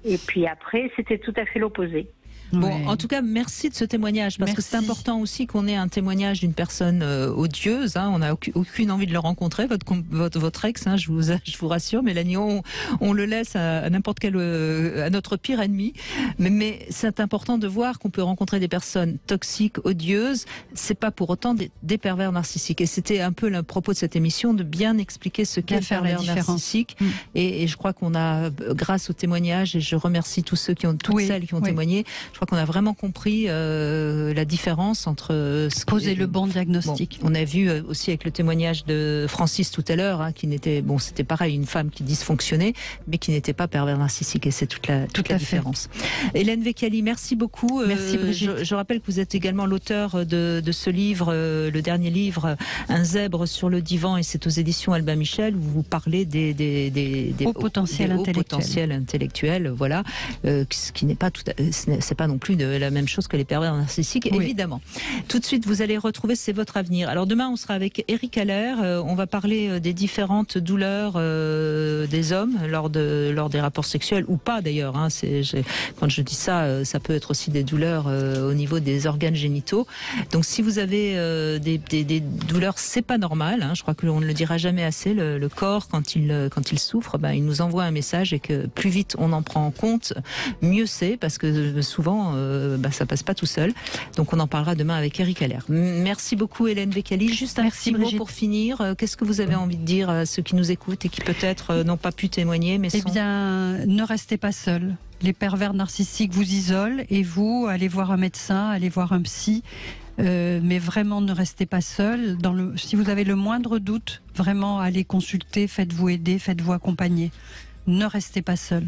Et puis après, c'était tout à fait l'opposé. Bon, en tout cas, merci de ce témoignage, parce que c'est important aussi qu'on ait un témoignage d'une personne odieuse. Hein, on n'a aucune envie de le rencontrer, votre ex, hein, je vous rassure, Mélanie, on le laisse à n'importe quel, à notre pire ennemi. Mais c'est important de voir qu'on peut rencontrer des personnes toxiques, odieuses. C'est pas pour autant des pervers narcissiques. Et c'était un peu le propos de cette émission, de bien expliquer ce qu'est le pervers narcissique. Et je crois qu'on a, grâce au témoignage, et je remercie tous ceux toutes celles qui ont témoigné, je crois qu'on a vraiment compris la différence entre poser le bon diagnostic. Bon, on a vu aussi avec le témoignage de Francis tout à l'heure, hein, qui n'était c'était pareil, une femme qui dysfonctionnait, mais qui n'était pas pervers narcissique, et c'est toute la différence. Hélène Vecchiali, merci beaucoup. Merci Brigitte. Je rappelle que vous êtes également l'auteur de ce livre, le dernier livre, Un zèbre sur le divan, et c'est aux éditions Albin Michel, où vous parlez des hauts potentiels intellectuels, voilà, ce qui n'est pas c'est pas non plus de la même chose que les pervers narcissiques, évidemment. Tout de suite, vous allez retrouver C'est votre avenir. Alors demain, on sera avec Eric Haller. On va parler des différentes douleurs des hommes lors des rapports sexuels, ou pas d'ailleurs. Hein. Quand je dis ça, ça peut être aussi des douleurs au niveau des organes génitaux. Donc si vous avez des douleurs, c'est pas normal. Hein. Je crois que l'on ne le dira jamais assez. Le corps, quand il souffre, il nous envoie un message, et que plus vite on en prend en compte, mieux c'est, parce que souvent ça passe pas tout seul. Donc on en parlera demain avec Eric Haller. Merci beaucoup Hélène Vecchiali. Juste un petit mot pour finir. Qu'est-ce que vous avez envie de dire à ceux qui nous écoutent et qui peut-être n'ont pas pu témoigner, mais bien, ne restez pas seuls. Les pervers narcissiques vous isolent, et vous, allez voir un médecin, allez voir un psy. Mais vraiment, ne restez pas seul. Si vous avez le moindre doute, vraiment, allez consulter, faites-vous aider, faites-vous accompagner. Ne restez pas seul.